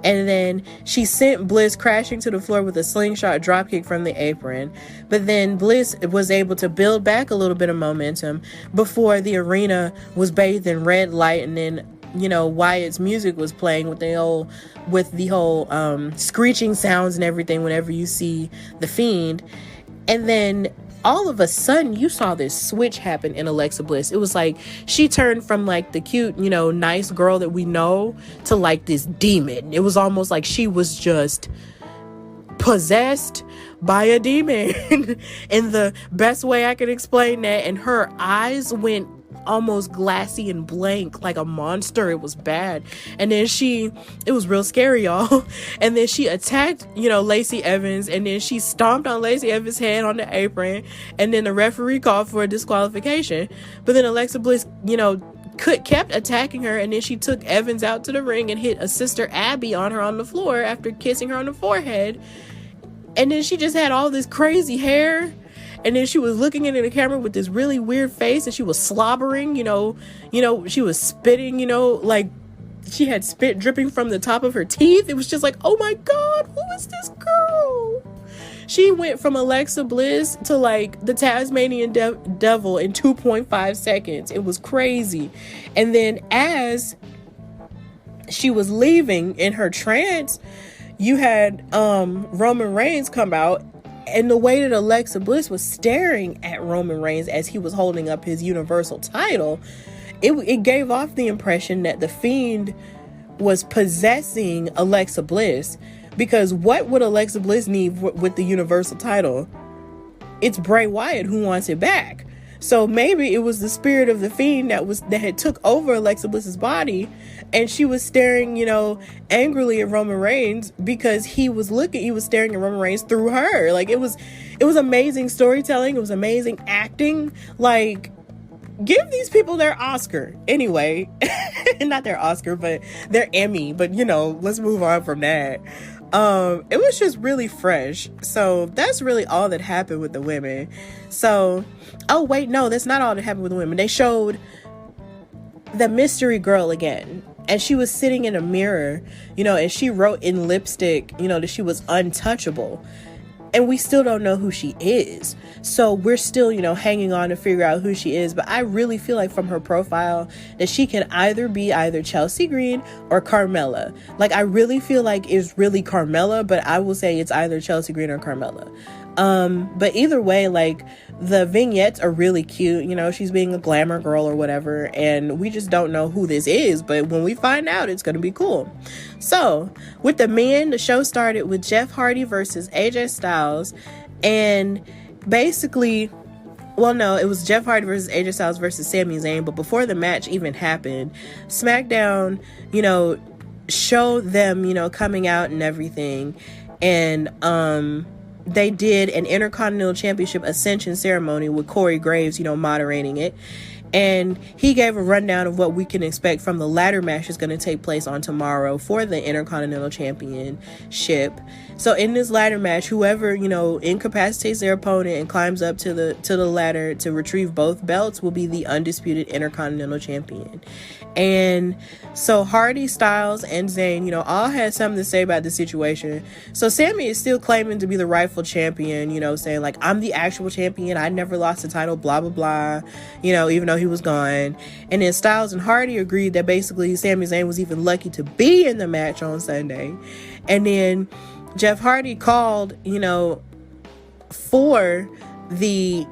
And then she sent Bliss crashing to the floor with a slingshot dropkick from the apron. But then Bliss was able to build back a little bit of momentum before the arena was bathed in red light, and then, you know, Wyatt's music was playing with the whole screeching sounds and everything whenever you see the Fiend. And then all of a sudden you saw this switch happen in Alexa Bliss. It was like she turned from like the cute, you know, nice girl that we know to like this demon. It was almost like she was just possessed by a demon in the best way I could explain that. And her eyes went almost glassy and blank like a monster. It was bad. And then it was real scary, y'all. And then she attacked, you know, Lacey Evans, and then she stomped on Lacey Evans' head on the apron, and then the referee called for a disqualification. But then Alexa Bliss, you know, kept attacking her, and then she took Evans out to the ring and hit a sister Abby on her on the floor after kissing her on the forehead. And then she just had all this crazy hair. And then she was looking into the camera with this really weird face, and she was slobbering, you know, she was spitting, you know, like she had spit dripping from the top of her teeth. It was just like, oh my God, who is this girl? She went from Alexa Bliss to like the Tasmanian devil in 2.5 seconds. It was crazy. And then as she was leaving in her trance, you had Roman Reigns come out. And the way that Alexa Bliss was staring at Roman Reigns as he was holding up his Universal title, it gave off the impression that the Fiend was possessing Alexa Bliss. Because what would Alexa Bliss need with the Universal title? It's Bray Wyatt who wants it back. So maybe it was the spirit of the Fiend that had took over Alexa Bliss's body, and she was staring, you know, angrily at Roman Reigns because he was staring at Roman Reigns through her. Like, it was amazing storytelling. It was amazing acting. Like, give these people their Oscar. Anyway, not their Oscar, but their Emmy. But, you know, let's move on from that. It was just really fresh. So that's really all that happened with the women. So, oh wait, no, that's not all that happened with the women. They showed the mystery girl again, and she was sitting in a mirror, you know, and she wrote in lipstick, you know, that she was untouchable. And we still don't know who she is. So we're still, you know, hanging on to figure out who she is. But I really feel like from her profile that she can either be Chelsea Green or Carmella. Like, I really feel like it's really Carmella, but I will say it's either Chelsea Green or Carmella. But either way, like, the vignettes are really cute. You know, she's being a glamour girl or whatever, and we just don't know who this is, but when we find out, it's gonna be cool. So with the men, the show started with Jeff Hardy versus AJ Styles, and basically, well, no, it was Jeff Hardy versus AJ Styles versus Sami Zayn. But before the match even happened, SmackDown, you know, showed them, you know, coming out and everything, and they did an Intercontinental Championship Ascension ceremony with Corey Graves, you know, moderating it. And he gave a rundown of what we can expect from the ladder match that's going to take place on tomorrow for the Intercontinental Championship. So in this ladder match, whoever, you know, incapacitates their opponent and climbs up to the ladder to retrieve both belts will be the undisputed Intercontinental Champion. And so Hardy, Styles, and Zayn, you know, all had something to say about the situation. So Sami is still claiming to be the rightful champion, you know, saying like, I'm the actual champion. I never lost the title, blah, blah, blah, you know, even though he was gone. And then Styles and Hardy agreed that basically Sami Zayn was even lucky to be in the match on Sunday. And then Jeff Hardy called, you know, for the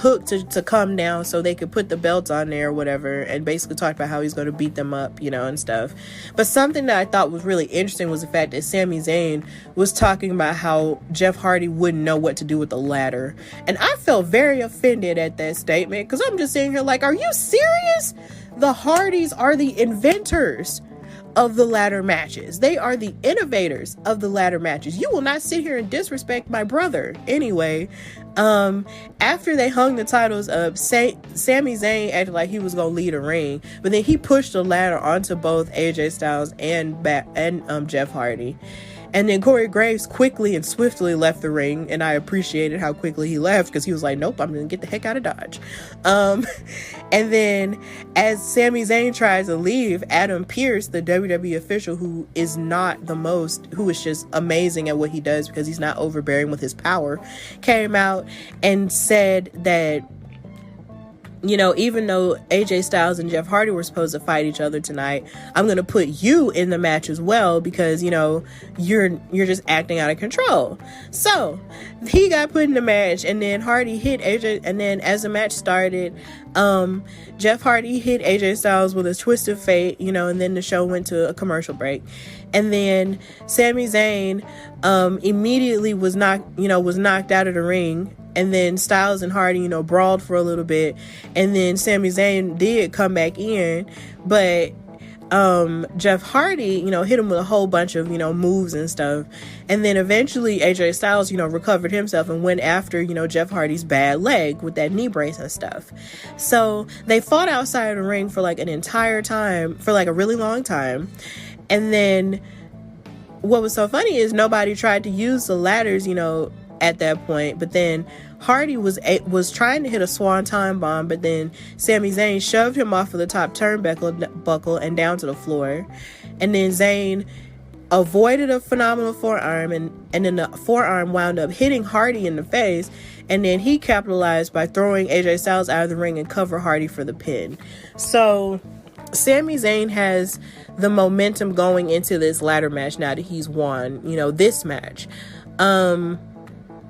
hook to come down so they could put the belts on there or whatever, and basically talked about how he's going to beat them up, you know, and stuff. But something that I thought was really interesting was the fact that Sami Zayn was talking about how Jeff Hardy wouldn't know what to do with the ladder. And I felt very offended at that statement, because I'm just sitting here like, are you serious? The Hardys are the inventors of the ladder matches. They are the innovators of the ladder matches. You will not sit here and disrespect my brother. Anyway, after they hung the titles up, Sami Zayn acted like he was gonna lead a ring, but then he pushed the ladder onto both AJ Styles and Jeff Hardy. And then Corey Graves quickly and swiftly left the ring, and I appreciated how quickly he left, because he was like, nope, I'm gonna get the heck out of Dodge. And then as Sami Zayn tries to leave, Adam Pearce, the WWE official who is just amazing at what he does because he's not overbearing with his power, came out and said that, you know, even though AJ Styles and Jeff Hardy were supposed to fight each other tonight, I'm going to put you in the match as well because, you know, you're just acting out of control. So he got put in the match, and then Hardy hit AJ, and then as the match started, Jeff Hardy hit AJ Styles with a twist of fate, you know, and then the show went to a commercial break. And then Sami Zayn immediately was knocked out of the ring. And then Styles and Hardy, you know, brawled for a little bit. And then Sami Zayn did come back in. But Jeff Hardy, you know, hit him with a whole bunch of, you know, moves and stuff. And then eventually AJ Styles, you know, recovered himself and went after, you know, Jeff Hardy's bad leg with that knee brace and stuff. So they fought outside of the ring for like an entire time, for like a really long time. And then what was so funny is nobody tried to use the ladders, you know, at that point. But then Hardy was trying to hit a swanton bomb, but then Sami Zayn shoved him off of the top turnbuckle and down to the floor. And then Zayn avoided a phenomenal forearm, and then the forearm wound up hitting Hardy in the face. And then he capitalized by throwing AJ Styles out of the ring and cover Hardy for the pin. So Sami Zayn has the momentum going into this ladder match now that he's won, you know, this match.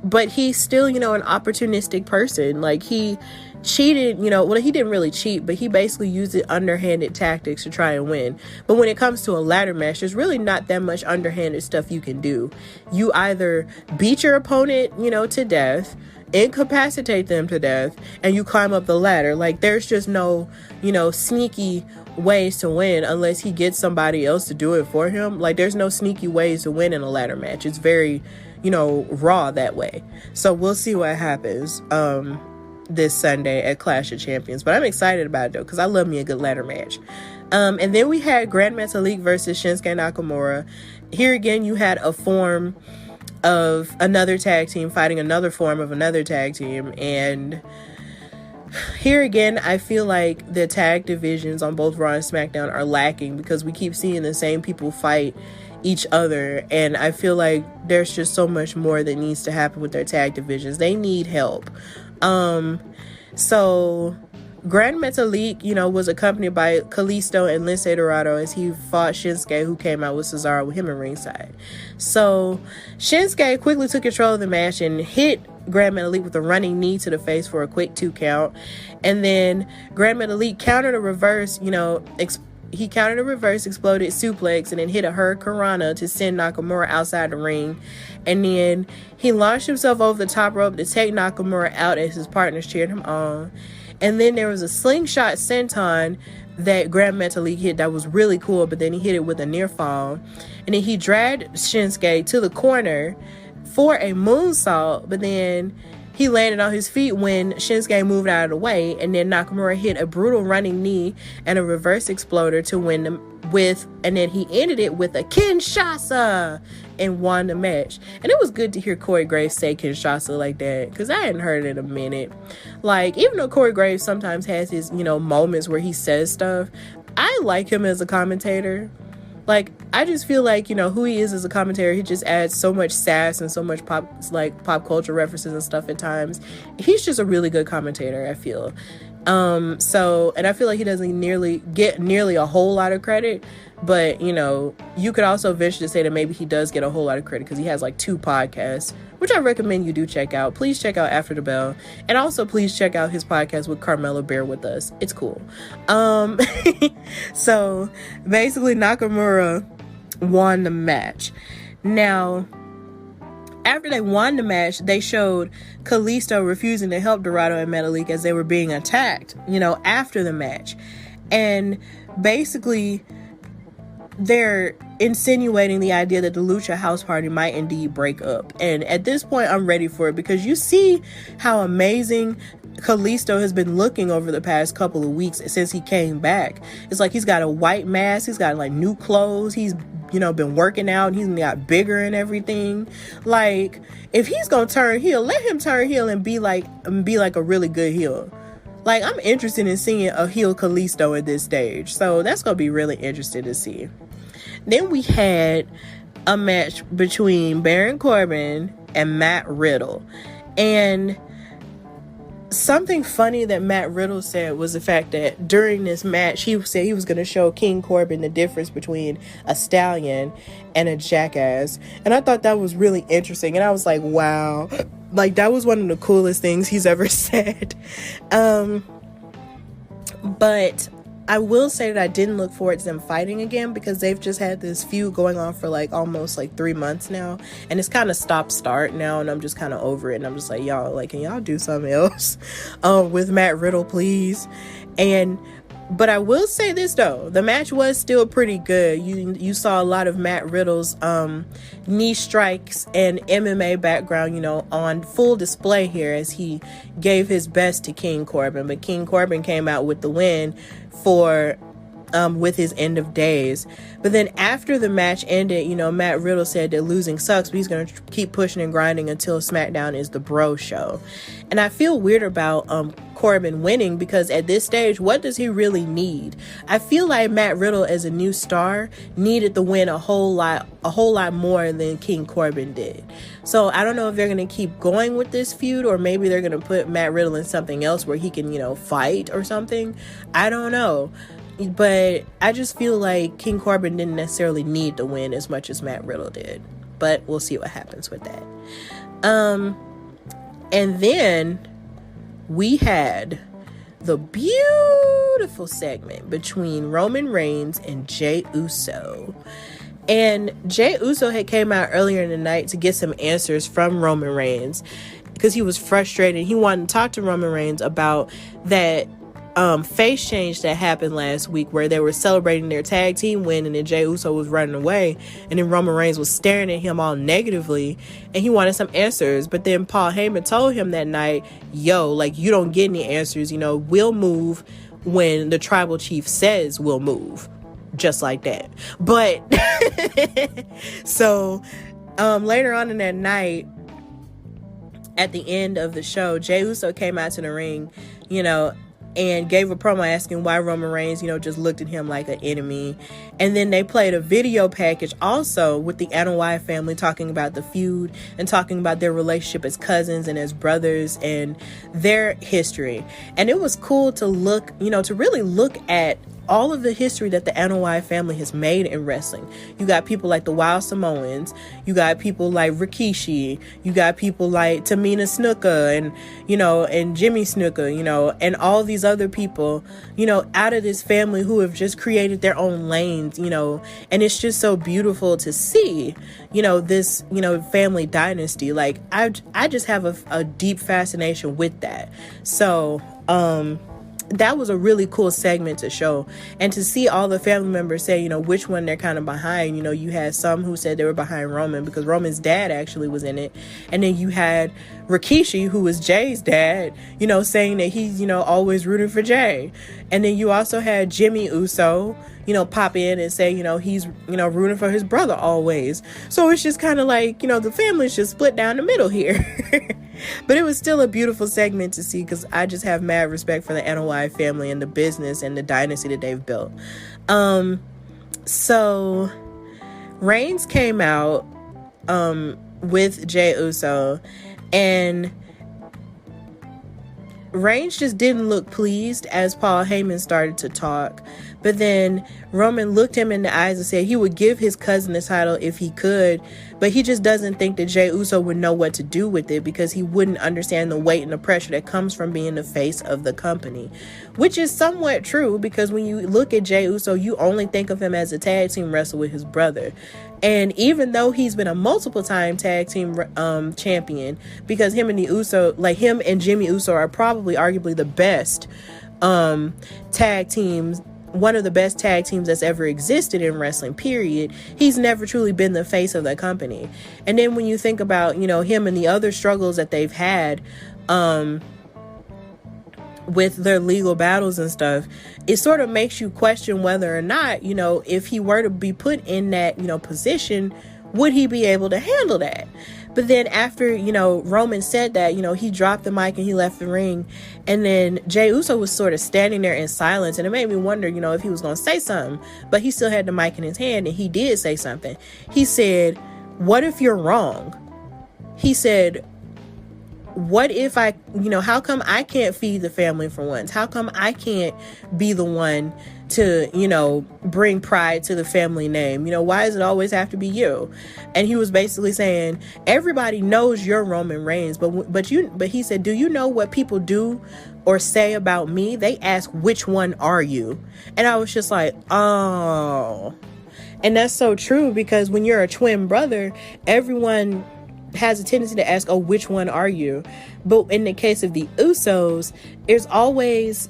But he's still, you know, an opportunistic person. Like, he cheated, you know, well, he didn't really cheat, but he basically used it underhanded tactics to try and win. But when it comes to a ladder match, there's really not that much underhanded stuff you can do. You either beat your opponent, you know, to death, incapacitate them to death, and you climb up the ladder. Like, there's just no, you know, sneaky ways to win unless he gets somebody else to do it for him. Like, there's no sneaky ways to win in a ladder match. It's very, you know, raw that way. So we'll see what happens this Sunday at Clash of Champions. But I'm excited about it though, because I love me a good ladder match. And then we had Grand Metalik versus Shinsuke Nakamura. Here again, you had a form of another tag team fighting another form of another tag team. And here again, I feel like the tag divisions on both Raw and SmackDown are lacking because we keep seeing the same people fight each other, and I feel like there's just so much more that needs to happen with their tag divisions. They need help. So Grand Metalik, you know, was accompanied by Kalisto and Lince Dorado as he fought Shinsuke, who came out with Cesaro with him in ringside. So Shinsuke quickly took control of the match and hit Grand Metalik with a running knee to the face for a quick 2 count. And then Grand Metalik countered a reverse, you know, he countered a reverse exploded suplex and then hit a hurricanrana to send Nakamura outside the ring. And then he launched himself over the top rope to take Nakamura out as his partners cheered him on. And then there was a slingshot senton that Grand Metalik hit that was really cool, but then he hit it with a near fall. And then he dragged Shinsuke to the corner for a moonsault, but then he landed on his feet when Shinsuke moved out of the way, and then Nakamura hit a brutal running knee and a reverse exploder to win them with, and then he ended it with a Kinshasa and won the match. And it was good to hear Corey Graves say Kinshasa like that, because I hadn't heard it in a minute. Like, even though Corey Graves sometimes has his, you know, moments where he says stuff, I like him as a commentator. Like, I just feel like, you know, who he is as a commentator, he just adds so much sass and so much pop culture references and stuff at times. He's just a really good commentator, I feel. And I feel like he doesn't get nearly a whole lot of credit, but, you know, you could also venture to say that maybe he does get a whole lot of credit because he has like 2 podcasts, which I recommend you do check out. Please check out After the Bell, and also please check out his podcast with Carmella Bear with Us. It's cool. So basically Nakamura won the match. Now, after they won the match, they showed Kalisto refusing to help Dorado and Metalik as they were being attacked, you know, after the match. And basically, they're insinuating the idea that the Lucha House Party might indeed break up. And at this point, I'm ready for it because you see how amazing Kalisto has been looking over the past couple of weeks since he came back. It's like he's got a white mask, he's got like new clothes, he's been working out and he's got bigger and everything. Like, if he's gonna turn heel, let him turn heel and be like a really good heel. Like, I'm interested in seeing a heel Kalisto at this stage. So that's gonna be really interesting to see. Then we had a match between Baron Corbin and Matt Riddle. And something funny that Matt Riddle said was the fact that during this match, he said he was going to show King Corbin the difference between a stallion and a jackass. And I thought that was really interesting. And I was like, wow. Like, that was one of the coolest things he's ever said. But I will say that I didn't look forward to them fighting again, because they've just had this feud going on for like almost like 3 months now, and it's kind of stop-start now, and I'm just kind of over it, and I'm just like, y'all, like, can y'all do something else with Matt Riddle, please? But I will say this though, the match was still pretty good. You saw a lot of Matt Riddle's knee strikes and MMA background, on full display here, as he gave his best to King Corbin. But King Corbin came out with the win with his end of days. But then after the match ended, Matt Riddle said that losing sucks, but he's going to keep pushing and grinding until SmackDown is the bro show. And I feel weird about Corbin winning, because at this stage, what does he really need? I feel like Matt Riddle, as a new star, needed the win a whole lot more than King Corbin did. So I don't know if they're going to keep going with this feud, or maybe they're going to put Matt Riddle in something else where he can, fight or something. I don't know. But I just feel like King Corbin didn't necessarily need the win as much as Matt Riddle did. But we'll see what happens with that. And then we had the beautiful segment between Roman Reigns and Jay Uso. And Jay Uso had came out earlier in the night to get some answers from Roman Reigns, because he was frustrated. He wanted to talk to Roman Reigns about that face change that happened last week, where they were celebrating their tag team win, and then Jay Uso was running away, and then Roman Reigns was staring at him all negatively, and he wanted some answers. But then Paul Heyman told him that night, yo, like, you don't get any answers, we'll move when the tribal chief says we'll move, just like that. But so later on in that night, at the end of the show, Jay Uso came out to the ring, and gave a promo asking why Roman Reigns, just looked at him like an enemy. And then they played a video package also with the Anoa'i family, talking about the feud and talking about their relationship as cousins and as brothers and their history. And it was cool to look, to really look at all of the history that the Anoa'i family has made in wrestling. You got people like the Wild Samoans, you got people like Rikishi, you got people like Tamina Snuka and Jimmy Snuka, and all these other people, out of this family who have just created their own lanes, and it's just so beautiful to see, this, family dynasty. Like, I just have a deep fascination with that. So, that was a really cool segment to show, and to see all the family members say, which one they're kind of behind. You had some who said they were behind Roman because Roman's dad actually was in it, and then you had Rikishi, who was Jay's dad, saying that he's, always rooting for Jay. And then you also had Jimmy Uso, pop in and say, he's, rooting for his brother always. So it's just kind of like, the family's just split down the middle here. But it was still a beautiful segment to see, because I just have mad respect for the Anoa'i family and the business and the dynasty that they've built. So Reigns came out with Jay Uso, and Reigns just didn't look pleased as Paul Heyman started to talk. But then Roman looked him in the eyes and said he would give his cousin the title if he could, but he just doesn't think that Jay Uso would know what to do with it, because he wouldn't understand the weight and the pressure that comes from being the face of the company. Which is somewhat true, because when you look at Jay Uso, you only think of him as a tag team wrestler with his brother. And even though he's been a multiple time tag team champion, because him and Jimmy Uso are probably arguably the best tag teams, one of the best tag teams that's ever existed in wrestling, period, he's never truly been the face of the company. And then when you think about, him and the other struggles that they've had with their legal battles and stuff, it sort of makes you question whether or not, you know, if he were to be put in that, you know, position, would he be able to handle that? But then after, you know, Roman said that, you know, he dropped the mic and he left the ring. And then Jey Uso was sort of standing there in silence. And it made me wonder, you know, if he was going to say something. But he still had the mic in his hand, and he did say something. He said, "What if you're wrong?" He said, "What if I, you know, how come I can't feed the family for once? How come I can't be the one to, you know, bring pride to the family name? You know, why does it always have to be you?" And he was basically saying, everybody knows you're Roman Reigns, but he said, "Do you know what people do or say about me? They ask, which one are you?" And I was just like, oh. And that's so true, because when you're a twin brother, everyone has a tendency to ask, oh, which one are you? But in the case of the Usos, there's always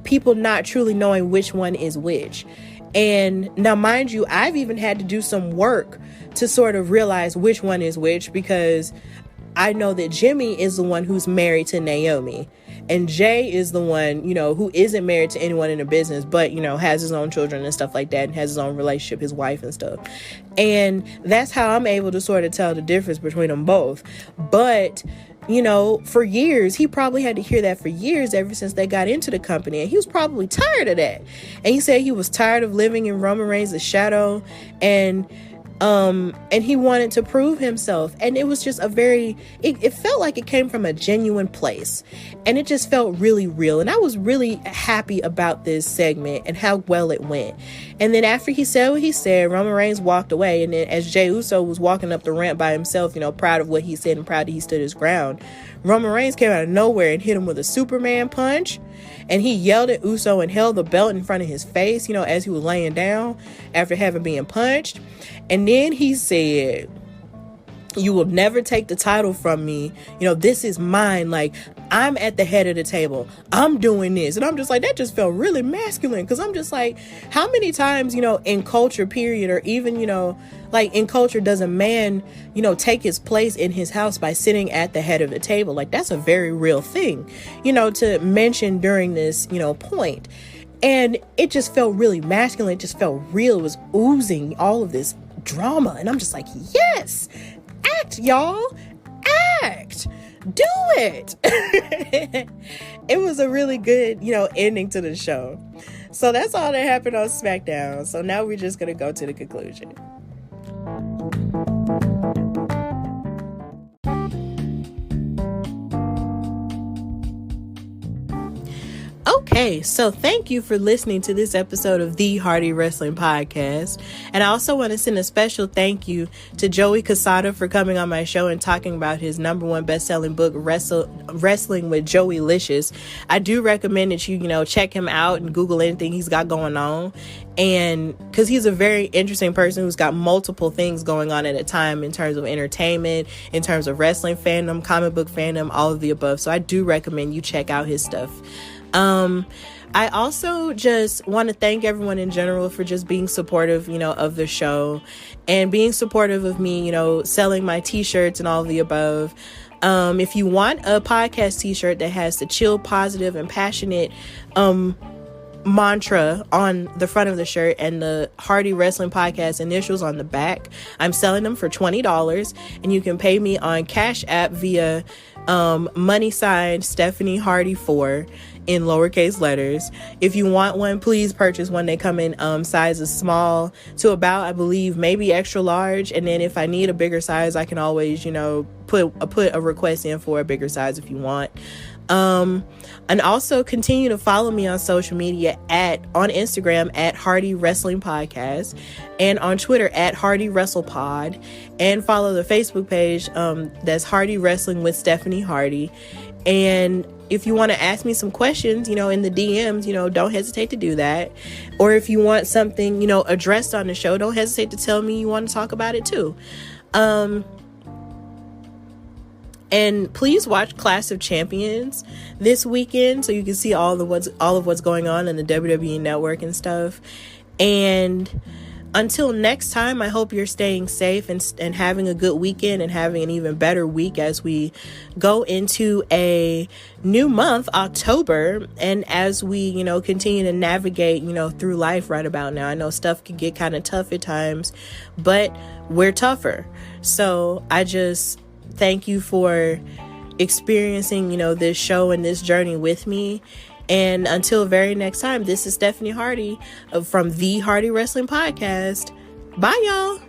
people not truly knowing which one is which. And now, mind you, I've even had to do some work to sort of realize which one is which, because I know that Jimmy is the one who's married to Naomi, and Jay is the one, you know, who isn't married to anyone in the business, but, you know, has his own children and stuff like that, and has his own relationship, his wife and stuff. And that's how I'm able to sort of tell the difference between them both. But, you know, for years, he probably had to hear that for years, ever since they got into the company. And he was probably tired of that. And he said he was tired of living in Roman Reigns' shadow, and he wanted to prove himself. And it was just it felt like it came from a genuine place, and it just felt really real. And I was really happy about this segment and how well it went. And then after he said what he said, Roman Reigns walked away. And then as Jey Uso was walking up the ramp by himself, you know, proud of what he said and proud that he stood his ground, Roman Reigns came out of nowhere and hit him with a Superman punch. And he yelled at Uso and held the belt in front of his face, you know, as he was laying down after having been punched. And then he said, "You will never take the title from me. You know, this is mine. Like, I'm at the head of the table. I'm doing this." And I'm just like, that just felt really masculine. Because I'm just like, how many times, you know, in culture, period, or even, you know, like in culture, does a man, you know, take his place in his house by sitting at the head of the table? Like, that's a very real thing, you know, to mention during this, you know, point. And it just felt really masculine. It just felt real. It was oozing all of this drama. And I'm just like, yes, act, y'all, act, do it. It was a really good, you know, ending to the show. So that's all that happened on SmackDown. So now we're just going to go to the conclusion. Okay, so thank you for listening to this episode of the Hardy Wrestling Podcast. And I also want to send a special thank you to Joey Cassata for coming on my show and talking about his #1 best-selling book, Wrestling with Joeylicious. I do recommend that you know, check him out and Google anything he's got going on. And because he's a very interesting person who's got multiple things going on at a time in terms of entertainment, in terms of wrestling fandom, comic book fandom, all of the above. So I do recommend you check out his stuff. I also just want to thank everyone in general for just being supportive, you know, of the show and being supportive of me, you know, selling my t-shirts and all of the above. If you want a podcast t-shirt that has the chill, positive, and passionate, mantra on the front of the shirt and the Hardy Wrestling Podcast initials on the back, I'm selling them for $20, and you can pay me on Cash App via # Stephanie Hardy 4 in lowercase letters. If you want one, please purchase one. They come in sizes small to about, I believe, maybe extra large. And then if I need a bigger size, I can always, you know, put a request in for a bigger size if you want. And also continue to follow me on social media on Instagram at Hardy Wrestling Podcast, and on Twitter at Hardy Wrestle Pod, and follow the Facebook page that's Hardy Wrestling with Stephanie Hardy. And if you want to ask me some questions, you know, in the DMs, you know, don't hesitate to do that. Or if you want something, you know, addressed on the show, don't hesitate to tell me you want to talk about it too. And please watch Clash of Champions this weekend so you can see all of what's going on in the WWE network and stuff. And Until next time, I hope you're staying safe and having a good weekend and having an even better week as we go into a new month, October, and as we, continue to navigate, through life right about now. I know stuff can get kind of tough at times, but we're tougher. So I just thank you for experiencing, this show and this journey with me. And until very next time, this is Stephanie Hardy from the Hardy Wrestling Podcast. Bye, y'all.